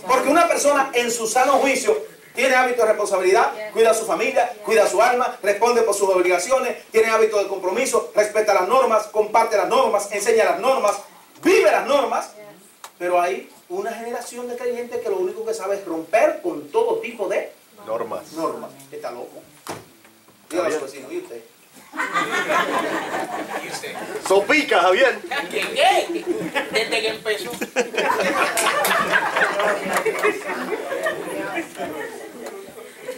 A: Porque una persona en su sano juicio tiene hábito de responsabilidad, cuida a su familia, cuida a su alma, responde por sus obligaciones, tiene hábito de compromiso, respeta las normas, comparte las normas, enseña las normas, vive las normas, pero hay una generación de creyentes que lo único que sabe es romper con todo tipo de
B: normas.
A: Está loco. Dígale a su vecino, ¿y usted?
C: ¿Y usted?
B: Sopica, Javier.
C: ¿Qué? Desde que empezó.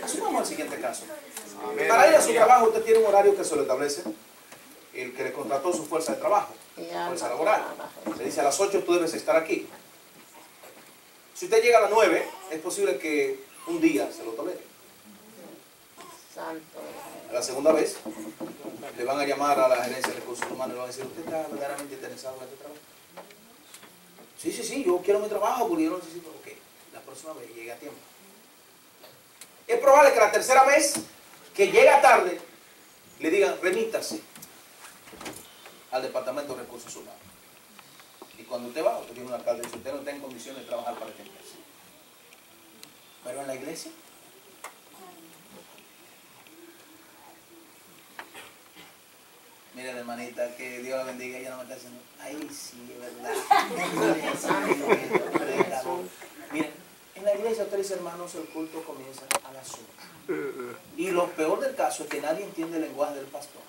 A: Asumamos el siguiente caso. Para ir a su trabajo usted tiene un horario que se lo establece el que le contrató su fuerza de trabajo, fuerza laboral. Se dice a las 8 tú debes estar aquí. Si usted llega a las 9, es posible que un día se lo tolere.
E: Santo.
A: A la segunda vez, le van a llamar a la gerencia de recursos humanos y le van a decir, ¿usted está verdaderamente interesado en este trabajo? Sí, yo quiero mi trabajo porque yo lo necesito. Ok, la próxima vez llegue a tiempo. Es probable que la tercera vez que llega tarde, le digan, remítase al Departamento de Recursos Humanos. Y cuando usted va, usted tiene una carta y dice, usted no está en condiciones de trabajar para esta empresa. Pero en la iglesia, miren, hermanita, que Dios la bendiga, ella no me está diciendo, ay, sí, es verdad. Miren, en la iglesia usted dice, hermanos, el culto comienza a las 8. Y lo peor del caso es que nadie entiende el lenguaje del pastor.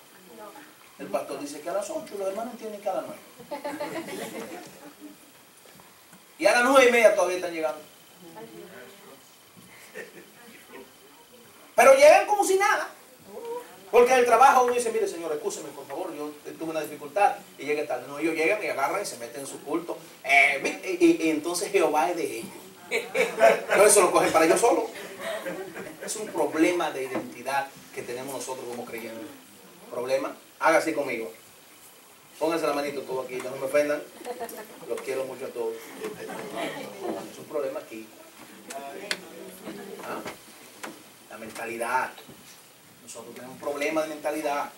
A: El pastor dice que a las 8, los hermanos entienden que a las 9. Y a las 9:30 todavía están llegando. Pero llegan como si nada. Porque en el trabajo uno dice, mire señor, excúseme por favor, yo tuve una dificultad y llegué tarde. No, ellos llegan y agarran y se meten en su culto. Y entonces Jehová es de ellos. No, eso lo cogen para ellos solos. Es un problema de identidad que tenemos nosotros como creyentes. ¿Problema? Haga así conmigo. Pónganse la manito todo aquí, no me ofendan. Los quiero mucho a todos. Es un problema aquí. ¿Ah? La mentalidad. Nosotros tenemos un problema de mentalidad.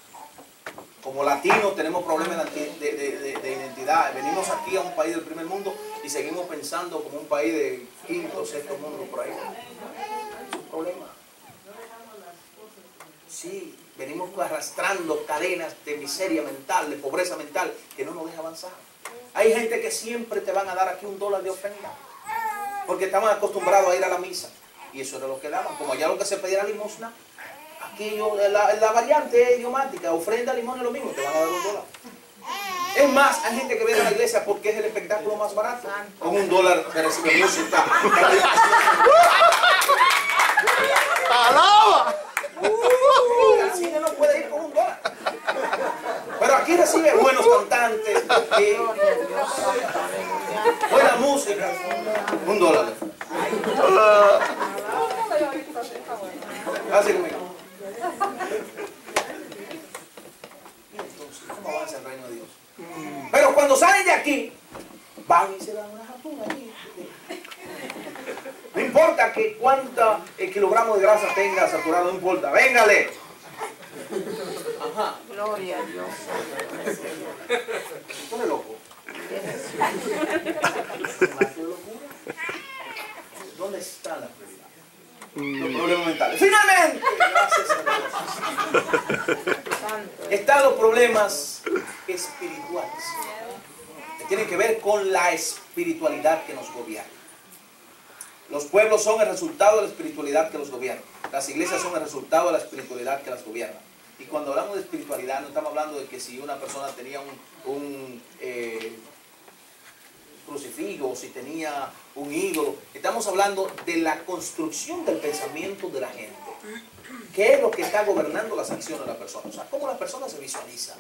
A: Como latinos tenemos problemas de identidad. Venimos aquí a un país del primer mundo y seguimos pensando como un país de quinto, sexto mundo por ahí. Es un problema. Sí, venimos arrastrando cadenas de miseria mental, de pobreza mental, que no nos deja avanzar. Hay gente que siempre te van a dar aquí $1 de ofrenda, porque estaban acostumbrados a ir a la misa. Y eso era lo que daban. Como allá lo que se pedía era limosna, aquí la variante idiomática, ofrenda, limosna, lo mismo, te van a dar $1. Es más, hay gente que viene a la iglesia porque es el espectáculo más barato. Con $1 se recibe música.
B: ¡Alaba!
A: Al cine no puede ir con $1. Pero aquí recibe buenos cantantes, buena música. $1. Así conmigo. Entonces, ¿cómo avanza el reino de Dios? Pero cuando salen de aquí, van y se dan una jatura allí. No importa que cuántos kilogramos de grasa tenga saturado, no importa. ¡Véngale! Ajá.
E: Gloria a Dios.
A: ¿Tú eres loco? ¿Dónde está la prioridad? Los problemas mentales. ¡Finalmente! Gracias a Dios. Están los problemas espirituales, que tienen que ver con la espiritualidad que nos gobierna. Los pueblos son el resultado de la espiritualidad que los gobierna. Las iglesias son el resultado de la espiritualidad que las gobierna. Y cuando hablamos de espiritualidad, no estamos hablando de que si una persona tenía un crucifijo o si tenía un ídolo. Estamos hablando de la construcción del pensamiento de la gente. ¿Qué es lo que está gobernando las acciones de la persona? O sea, cómo la persona se visualiza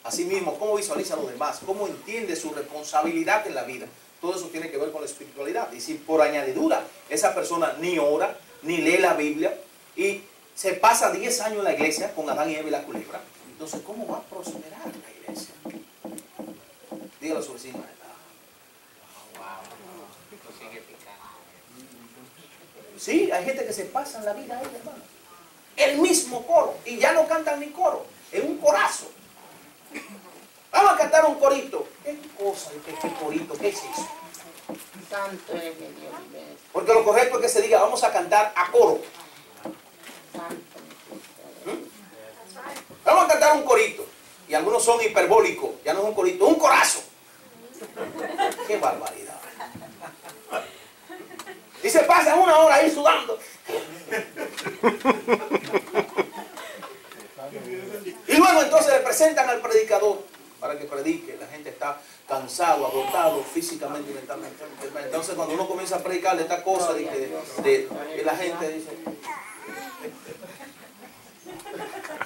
A: a sí mismo, cómo visualiza a los demás, cómo entiende su responsabilidad en la vida. Todo eso tiene que ver con la espiritualidad. Y si por añadidura esa persona ni ora, ni lee la Biblia, y se pasa 10 años en la iglesia con Adán y Eva y la culebra, entonces ¿cómo va a prosperar la iglesia? Dígale a su vecino. Sí, hay gente que se pasa en la vida ahí, hermano. El mismo coro, y ya no cantan ni coro, es un corazo. Vamos a cantar un corito. ¿Qué cosa? ¿Qué corito? ¿Qué es eso?
E: Santo eres mi Dios.
A: Porque lo correcto es que se diga, vamos a cantar a coro. Vamos a cantar un corito. Y algunos son hiperbólicos, ya no es un corito, es un corazo. ¡Qué barbaridad! Y se pasan 1 hora ahí sudando. Y luego entonces le presentan al predicador para que predique. La gente está cansado, agotado físicamente y mentalmente. Entonces cuando uno comienza a predicarle esta cosa de la gente dice,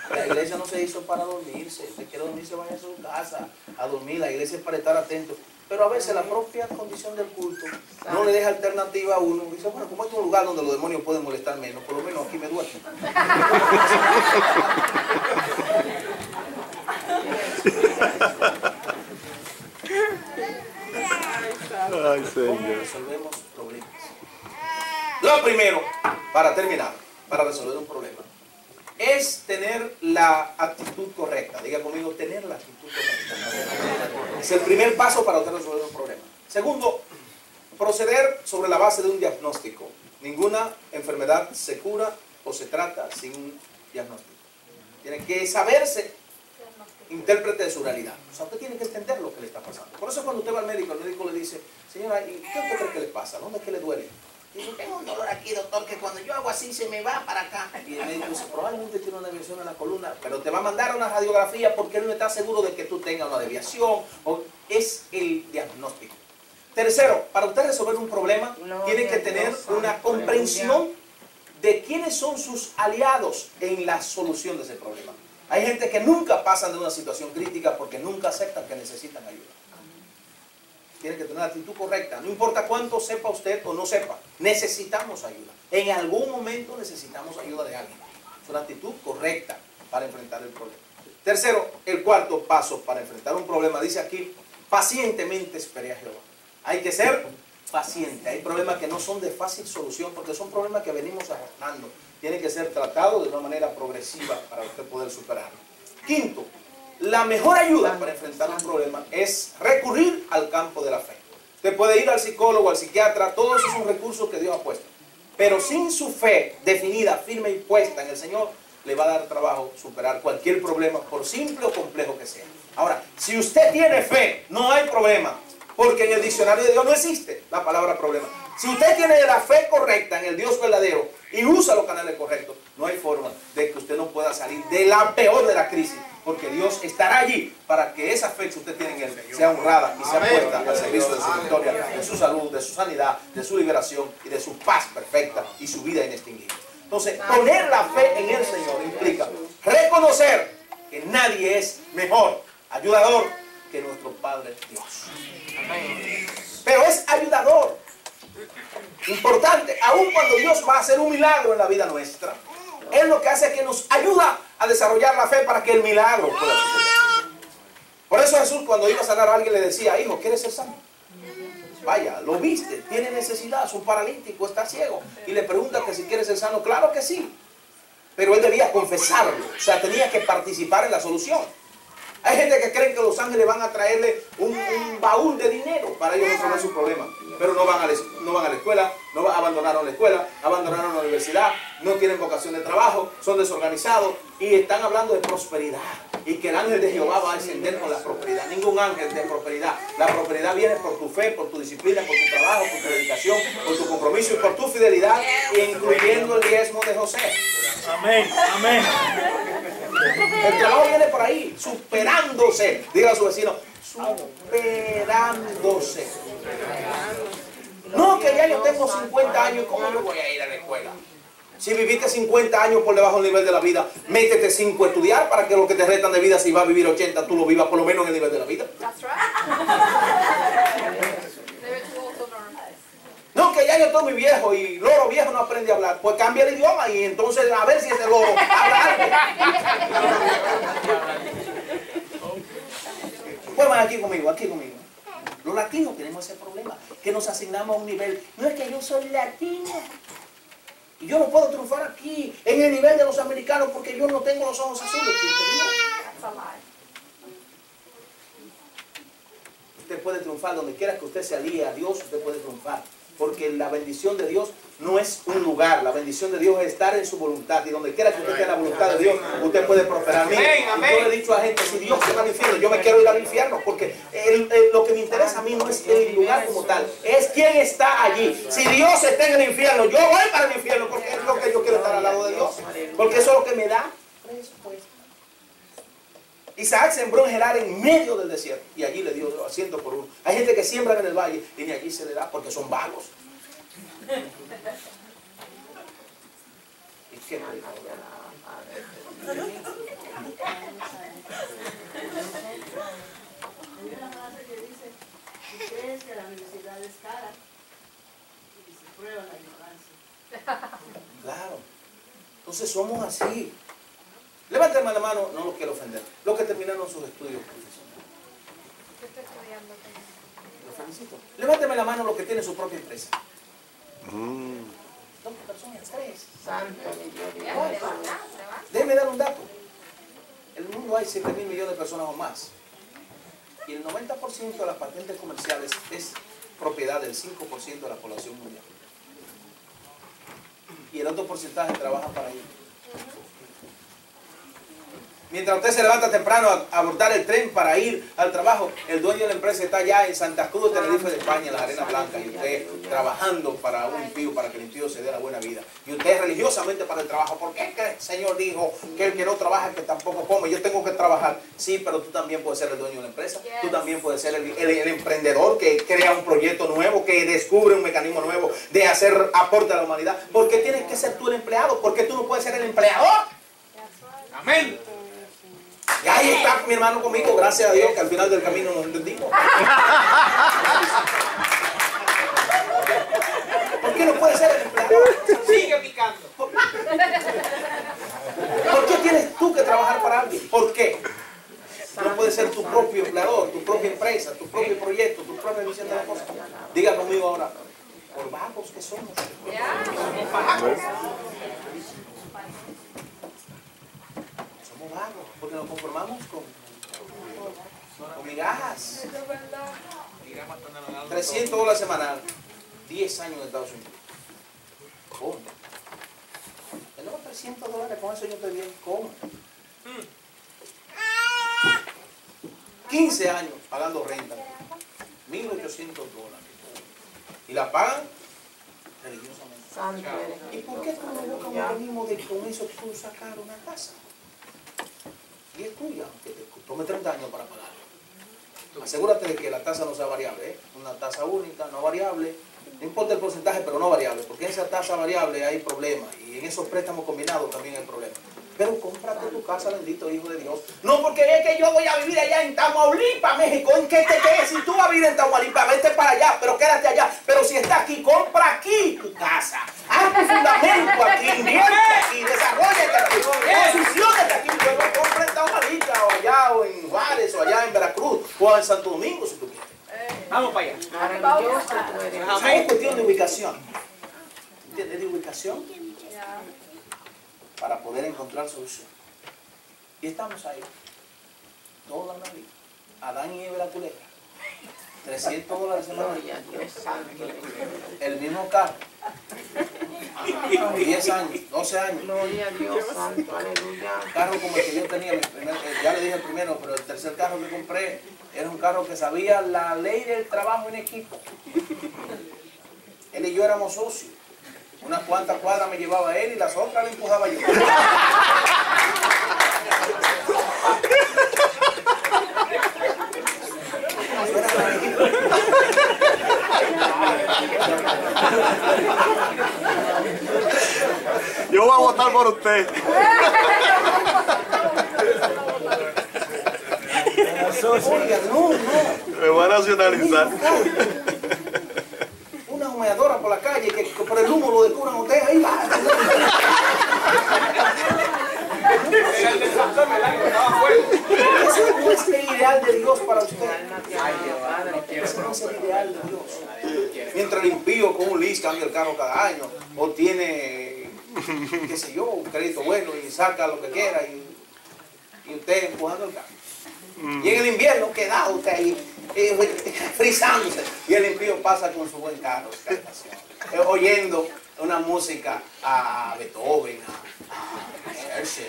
A: la iglesia no se hizo para dormirse. Si quiere dormirse, vaya a su casa a dormir. La iglesia es para estar atento. Pero a veces la propia condición del culto no le deja alternativa a uno. Dice, bueno, como es un lugar donde los demonios pueden molestar menos, por lo menos aquí me duermo.
B: Ay,
A: ¿Cómo
B: Señor.
A: resolvemos problemas? Lo primero, para terminar, para resolver un problema, es tener la actitud correcta. Diga conmigo, tener la actitud correcta. Es el primer paso para usted resolver un problema. Segundo, proceder sobre la base de un diagnóstico. Ninguna enfermedad se cura o se trata sin un diagnóstico. Tiene que saberse intérprete de su realidad. O sea, usted tiene que entender lo que le está pasando. Por eso cuando usted va al médico, el médico le dice, señora, ¿y qué usted cree que le pasa? ¿Dónde es que le duele? Dice, tengo un dolor aquí, doctor, que cuando yo hago así se me va para acá. Y el médico dice, probablemente tiene una desviación en la columna, pero te va a mandar a una radiografía porque él no está seguro de que tú tengas una desviación. Es el diagnóstico. Tercero, para usted resolver un problema, tiene que tener una comprensión de quiénes son sus aliados en la solución de ese problema. Hay gente que nunca pasan de una situación crítica porque nunca aceptan que necesitan ayuda. Tiene que tener una actitud correcta. No importa cuánto sepa usted o no sepa, necesitamos ayuda. En algún momento necesitamos ayuda de alguien. Es una actitud correcta para enfrentar el problema. Tercero, el cuarto paso para enfrentar un problema, dice aquí, pacientemente espere a Jehová. Hay que ser paciente. Hay problemas que no son de fácil solución porque son problemas que venimos arrastrando. Tienen que ser tratados de una manera progresiva para usted poder superarlo. Quinto, la mejor ayuda para enfrentar un problema es recurrir al campo de la fe. Usted puede ir al psicólogo, al psiquiatra, todos esos son recursos que Dios ha puesto. Pero sin su fe definida, firme y puesta en el Señor, le va a dar trabajo superar cualquier problema, por simple o complejo que sea. Ahora, si usted tiene fe, no hay problema, porque en el diccionario de Dios no existe la palabra problema. Si usted tiene la fe correcta en el Dios verdadero y usa los canales correctos, no hay forma de que usted no pueda salir de la peor de la crisis, porque Dios estará allí para que esa fe que usted tiene en Él sea honrada y sea puesta al servicio de su victoria, de su salud, de su sanidad, de su liberación y de su paz perfecta y su vida inextinguible. Entonces, poner la fe en el Señor implica reconocer que nadie es mejor ayudador que nuestro Padre Dios. Pero es ayudador. Importante, aun cuando Dios va a hacer un milagro en la vida nuestra, Él lo que hace es que nos ayuda a desarrollar la fe para que el milagro pueda suceder. Por eso Jesús, cuando iba a sanar a alguien, le decía: hijo, ¿quieres ser sano? Vaya, lo viste, tiene necesidad, es un paralítico, está ciego. Y le pregunta que si quiere ser sano. Claro que sí. Pero él debía confesarlo, o sea, tenía que participar en la solución. Hay gente que cree que los ángeles van a traerle un baúl de dinero para ellos resolver su problema. Pero no van a la escuela, abandonaron la escuela, abandonaron la universidad, no tienen vocación de trabajo, son desorganizados y están hablando de prosperidad. Y que el ángel de Jehová va a descender con la prosperidad. Ningún ángel de prosperidad. La prosperidad viene por tu fe, por tu disciplina, por tu trabajo, por tu dedicación, por tu compromiso y por tu fidelidad, incluyendo el diezmo de José.
B: Amén, amén.
A: El trabajo viene por ahí, superándose. Diga a su vecino, superándose. No, que ya yo tengo 50 años, ¿cómo me voy a ir a la escuela? Si viviste 50 años por debajo del nivel de la vida, métete 5 a estudiar para que lo que te restan de vida, si vas a vivir 80, tú lo vivas por lo menos en el nivel de la vida. No, que ya yo estoy muy viejo y loro viejo no aprende a hablar. Pues cambia el idioma y entonces a ver si ese loro habla algo. Pues van aquí conmigo, aquí conmigo. Los latinos tenemos ese problema, que nos asignamos a un nivel. No es que yo soy latino y yo no puedo triunfar aquí en el nivel de los americanos porque yo no tengo los ojos azules. Usted puede triunfar donde quiera que usted se alíe a Dios, usted puede triunfar. Porque la bendición de Dios no es un lugar, la bendición de Dios es estar en su voluntad. Y donde quiera que usted esté en la voluntad de Dios, usted puede prosperar. Mire, yo le he dicho a gente, si Dios se va al infierno, yo me quiero ir al infierno. Porque lo que me interesa a mí no es el lugar como tal, es quién está allí. Si Dios está en el infierno, yo voy para el infierno porque es lo que yo quiero, estar al lado de Dios. Porque eso es lo que me da respuesta. Isaac sembró en Gerar en medio del desierto y allí le dio 100 por 1. Hay gente que siembra en el valle y ni allí se le da porque son vagos. ¿Y qué?
F: Hay una frase que dice: si crees que la universidad es cara, y se prueba la ignorancia.
A: Claro. Entonces somos así. Levántame la mano, no los quiero ofender. Los que terminaron sus estudios profesionales.
G: ¿Qué estoy estudiando?
A: Los felicito. Levántame la mano los que tienen su propia empresa. 2 personas, 3.
E: Santo de Dios.
A: Déjeme dar un dato. En el mundo hay 7.000 millones de personas o más. Y el 90% de las patentes comerciales es propiedad del 5% de la población mundial. Y el otro porcentaje trabaja para ellos. Mientras usted se levanta temprano a abordar el tren para ir al trabajo, el dueño de la empresa está allá en Santa Cruz, Tenerife de España, en la Arena Blanca, y usted trabajando para un impío, para que el impío se dé la buena vida. Y usted religiosamente para el trabajo. ¿Por qué es que el Señor dijo que el que no trabaja, que tampoco come? Yo tengo que trabajar. Sí, pero tú también puedes ser el dueño de la empresa. Tú también puedes ser el emprendedor que crea un proyecto nuevo, que descubre un mecanismo nuevo de hacer aporte a la humanidad. ¿Por qué tienes que ser tú el empleado? ¿Por qué tú no puedes ser el empleador? Amén. Y ahí está mi hermano conmigo, gracias a Dios que al final del camino nos entendimos. ¿Por qué no puede ser el empleador?
C: Sigue picando.
A: ¿Por qué tienes tú que trabajar para alguien? ¿Por qué? No puedes ser tu propio empleador, tu propia empresa, tu propio proyecto, tu propia visión de la cosa. Diga conmigo ahora, por vagos que somos. Somos vagos, porque nos conformamos con migajas. $300 semanal, 10 años en Estados Unidos. ¿Cómo? Tenemos $300, con eso yo estoy bien. ¿Cómo? 15 años pagando renta, $1,800. Y la pagan religiosamente. ¿Y por qué tú no buscas un mecanismo de con eso tú sacar una casa? Y es tuya, que te tome 30 años para pagarla. Asegúrate de que la tasa no sea variable, ¿eh? Una tasa única, no variable. No importa el porcentaje, pero no variable, porque en esa tasa variable hay problemas y en esos préstamos combinados también hay problemas. Pero cómprate tu casa, bendito Hijo de Dios. No porque es que yo voy a vivir allá en Tamaulipas, México. ¿En qué te quedes? Si tú vas a vivir en Tamaulipas, vete para allá, pero quédate allá. Pero si estás aquí, compra aquí tu casa. Haz tu fundamento aquí, invierte aquí, desarrollate aquí, posiciónate aquí. Yo no compra en Tamaulipas, o allá, o en Juárez, o allá en Veracruz, o en Santo Domingo, si tú quieres.
C: Vamos para allá.
E: Maravilloso tú eres.
A: Es cuestión de ubicación. ¿Entiendes? De ubicación para poder encontrar solución. Y estamos ahí. Toda la vida. Adán y Eva la culebra. $300 semanal.
E: Gloria a Dios santo.
A: El mismo carro. 10 años, 12 años.
E: Gloria a Dios santo. Aleluya.
A: Carro como el que yo tenía, ya le dije el primero, pero el tercer carro que compré era un carro que sabía la ley del trabajo en equipo. Él y yo éramos socios. Unas cuantas cuadras me llevaba él y las otras le empujaba yo.
B: Yo voy a votar por usted.
A: Oiga, no.
B: Me voy a nacionalizar.
A: Una humeadora por la calle que por el humo lo descubran ustedes, ahí va. Ese no es el ideal de Dios para usted. Ese no es el ideal de Dios. Mientras el impío con un lease cambia el carro cada año, o tiene, qué sé yo, un crédito bueno y saca lo que quiera, y usted empujando el carro. Y en el invierno quedado usted ahí, frizándose, y el impío pasa con su buen carro, oyendo una música a Beethoven, a Herschel,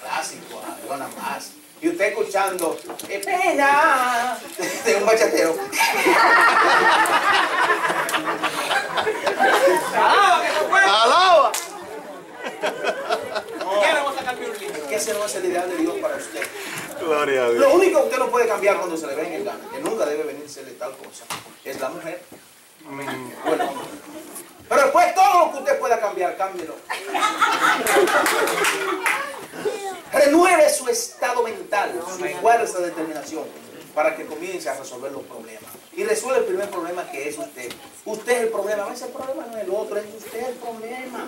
A: clásico, a Johanna Bass, y usted escuchando pena de un bachatero.
B: ¡Alaba!
A: Que ese no es el ideal de Dios para usted.
B: Gloria a Dios.
A: Lo único que usted no puede cambiar cuando se le venga el gana, que nunca debe venírsele tal cosa, es la mujer. Bueno, pero después todo lo que usted pueda cambiar, cámbielo. Renueve su estado mental, su fuerza de determinación, para que comience a resolver los problemas. Y resuelve el primer problema, que es usted. Usted es el problema. A veces el problema no es el otro, es usted el problema.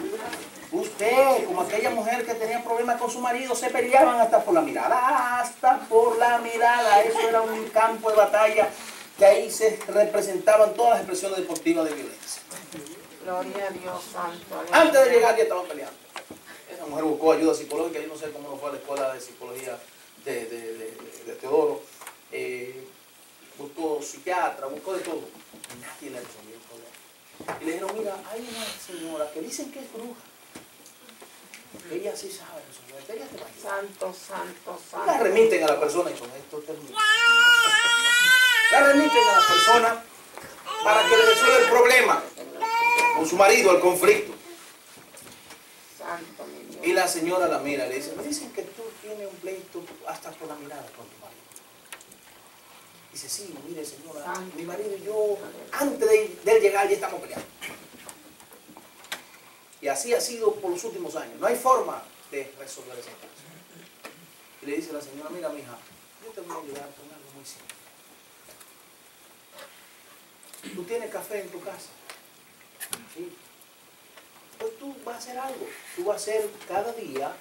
A: Usted, como aquella mujer que tenía problemas con su marido, se peleaban hasta por la mirada. Hasta por la mirada. Eso era un campo de batalla, que ahí se representaban todas las expresiones deportivas de violencia.
E: Gloria a Dios santo.
A: Antes de llegar ya estaban peleando. Esa mujer buscó ayuda psicológica. Yo no sé cómo no fue a la escuela de psicología de Teodoro. Buscó psiquiatra, buscó de todo. Nadie le resolvió el problema. Y le dijeron, mira, hay una señora que dicen que es bruja. Ella sí sabe resolver. Ella te va a ayudar.
E: Santo, santo,
A: La
E: santo.
A: remiten a la persona y con esto termina. La remiten a la persona para que le resuelva el problema con su marido, el conflicto.
E: Santo, mi Dios.
A: Y la señora la mira y le dice, me dicen que tú tienes un pleito hasta por la mirada con tu marido. Dice, sí, mire señora, mi marido y yo, antes de él llegar ya estamos peleando. Y así ha sido por los últimos años. No hay forma de resolver ese caso. Y le dice la señora, mira mija, yo te voy a ayudar con algo muy simple. ¿Tú tienes café en tu casa? Sí. Pues tú vas a hacer algo. Tú vas a hacer cada día,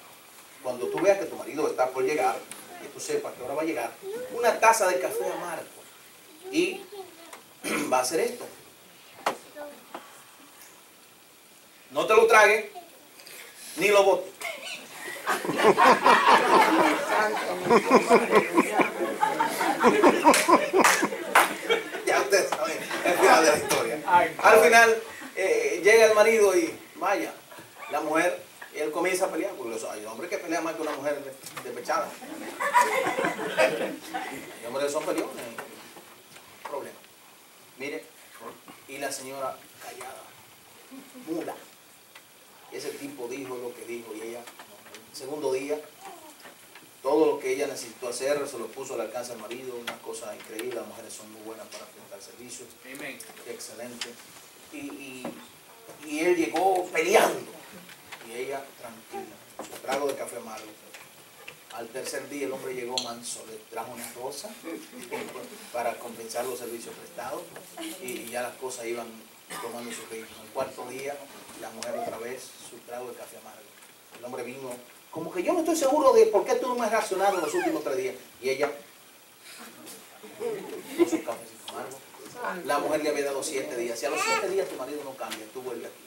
A: cuando tú veas que tu marido está por llegar, que tú sepas que ahora va a llegar, una taza de café amargo. Y va a hacer esto. No te lo tragues, ni lo botes.
E: Santo, mi Dios.
A: Ya ustedes saben el final de la historia. Al final llega el marido y vaya, la mujer, y él comienza a pelear, porque hay hombres que pelean más que una mujer despechada. Hay hombres que son peleones. Problema. Mire, y la señora callada, muda. Y ese tipo dijo lo que dijo y ella, el segundo día, todo lo que ella necesitó hacer se lo puso al alcance del marido, una cosa increíble. Las mujeres son muy buenas para prestar servicios.
C: Amén.
A: Excelente. Y él llegó peleando y ella tranquila, su trago de café amargo. Al tercer día el hombre llegó manso, le trajo una rosa para compensar los servicios prestados y ya las cosas iban tomando su ritmo. El cuarto día la mujer otra vez su trago de café amargo. El hombre vino, como que yo no estoy seguro de por qué tú no me has reaccionado en los últimos 3 días. Y ella, con su cafecito amargo. La mujer le había dado 7 días. Si a los 7 días tu marido no cambia, tú vuelves aquí.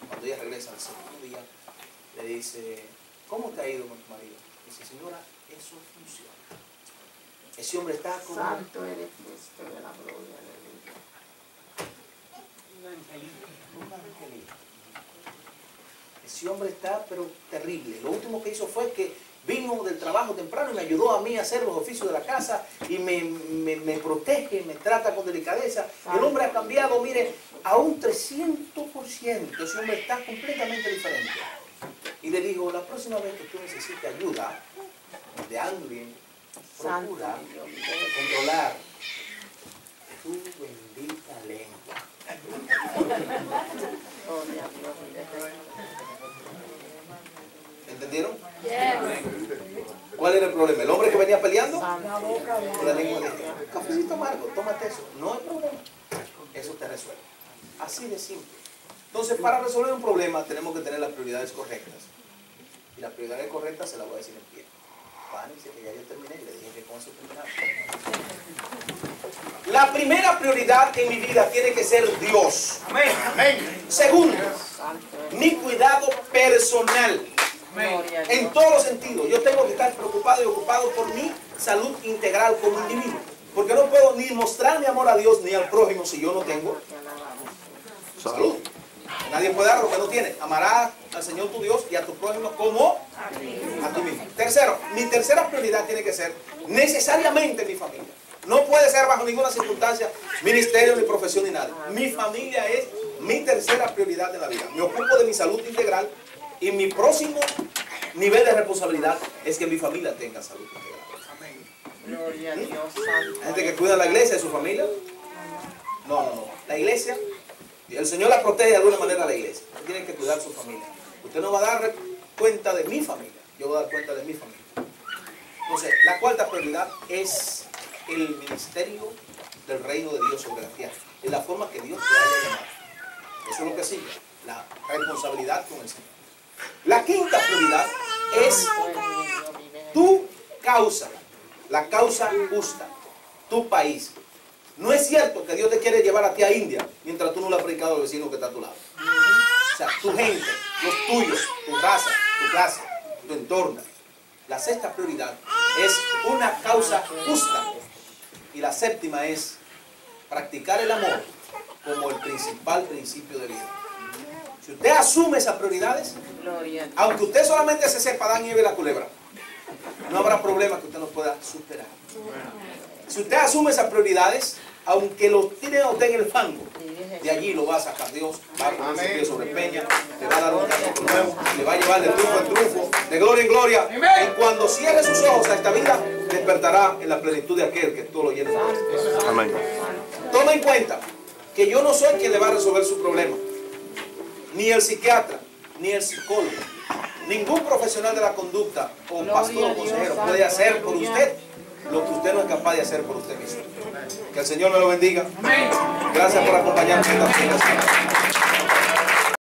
A: Cuando ella regresa al 7º día, le dice, ¿cómo te ha ido con tu marido? Dice, señora, eso funciona. Ese hombre está con...
E: Santo eres Cristo de la gloria, aleluya.
A: Un angelito. Ese hombre está, pero terrible. Lo último que hizo fue que vino del trabajo temprano y me ayudó a mí a hacer los oficios de la casa y me protege, me trata con delicadeza. El hombre ha cambiado, mire, a un 300%. Ese hombre está completamente diferente. Y le digo, la próxima vez que tú necesites ayuda de alguien, procura controlar tu bendita lengua.
E: Gloria a Dios.
A: ¿Entendieron? ¿Cuál era el problema? ¿El hombre que venía peleando?
E: Santo.
A: La lengua de Dios. Cafecito amargo, tómate eso. No hay problema. Eso te resuelve. Así de simple. Entonces, para resolver un problema tenemos que tener las prioridades correctas. Y las prioridades correctas se las voy a decir en pie. Párense, que ya yo terminé y le dije que con eso terminaba. La primera prioridad en mi vida tiene que ser Dios.
C: Amén.
A: Segundo,
E: Santo eres.
A: mi cuidado personal.
E: Gloria a Dios.
A: En todos los sentidos. Yo tengo que estar preocupado y ocupado por mi salud integral como individuo. Porque no puedo ni mostrar mi amor a Dios ni al prójimo si yo no tengo
E: Te alabamos.
A: salud. Nadie puede dar lo que no tiene. Amarás al Señor tu Dios y a tu prójimo como a ti mismo. Tercero, mi tercera prioridad tiene que ser necesariamente mi familia. No puede ser bajo ninguna circunstancia ministerio, ni profesión, ni nada. Mi familia es mi tercera prioridad en la vida. Me ocupo de mi salud integral y mi próximo nivel de responsabilidad es que mi familia tenga salud integral.
E: Gloria a Dios,
A: Hay
E: santo.
A: gente que cuida la iglesia de su familia. No. La iglesia, el Señor la protege de alguna manera a la iglesia. Usted tiene que cuidar su familia. Usted no va a dar cuenta de mi familia. Yo voy a dar cuenta de mi familia. Entonces, la cuarta prioridad es el ministerio del reino de Dios sobre la tierra. Es la forma que Dios te haya llamado. Eso es lo que sigue. La responsabilidad con el Señor. La quinta prioridad es tu causa. La causa justa. Tu país. No es cierto que Dios te quiere llevar a ti a India mientras tú no le has predicado al vecino que está a tu lado. O sea, tu gente, los tuyos, tu raza, tu clase, tu entorno. La sexta prioridad es una causa justa. Y la séptima es practicar el amor como el principal principio de vida. Si usted asume esas prioridades,
E: Gloria a Dios.
A: aunque usted solamente se sepa Adán y Eva y la culebra, no habrá problema que usted no pueda superar. Si usted asume esas prioridades, aunque lo tire a usted en el fango, de allí lo va a sacar Dios, va a poner su pie sobre peña, le va a dar un camino nuevo, le va a llevar de triunfo en triunfo, de gloria en gloria. Y cuando cierre sus ojos a esta vida, despertará en la plenitud de aquel que todo lo llena.
B: Amén.
A: Toma en cuenta que yo no soy quien le va a resolver su problema, ni el psiquiatra, ni el psicólogo, ningún profesional de la conducta o pastor o consejero puede hacer por usted lo que usted no es capaz de hacer por usted mismo. Que el Señor me lo bendiga. Gracias por acompañarnos en esta presentación.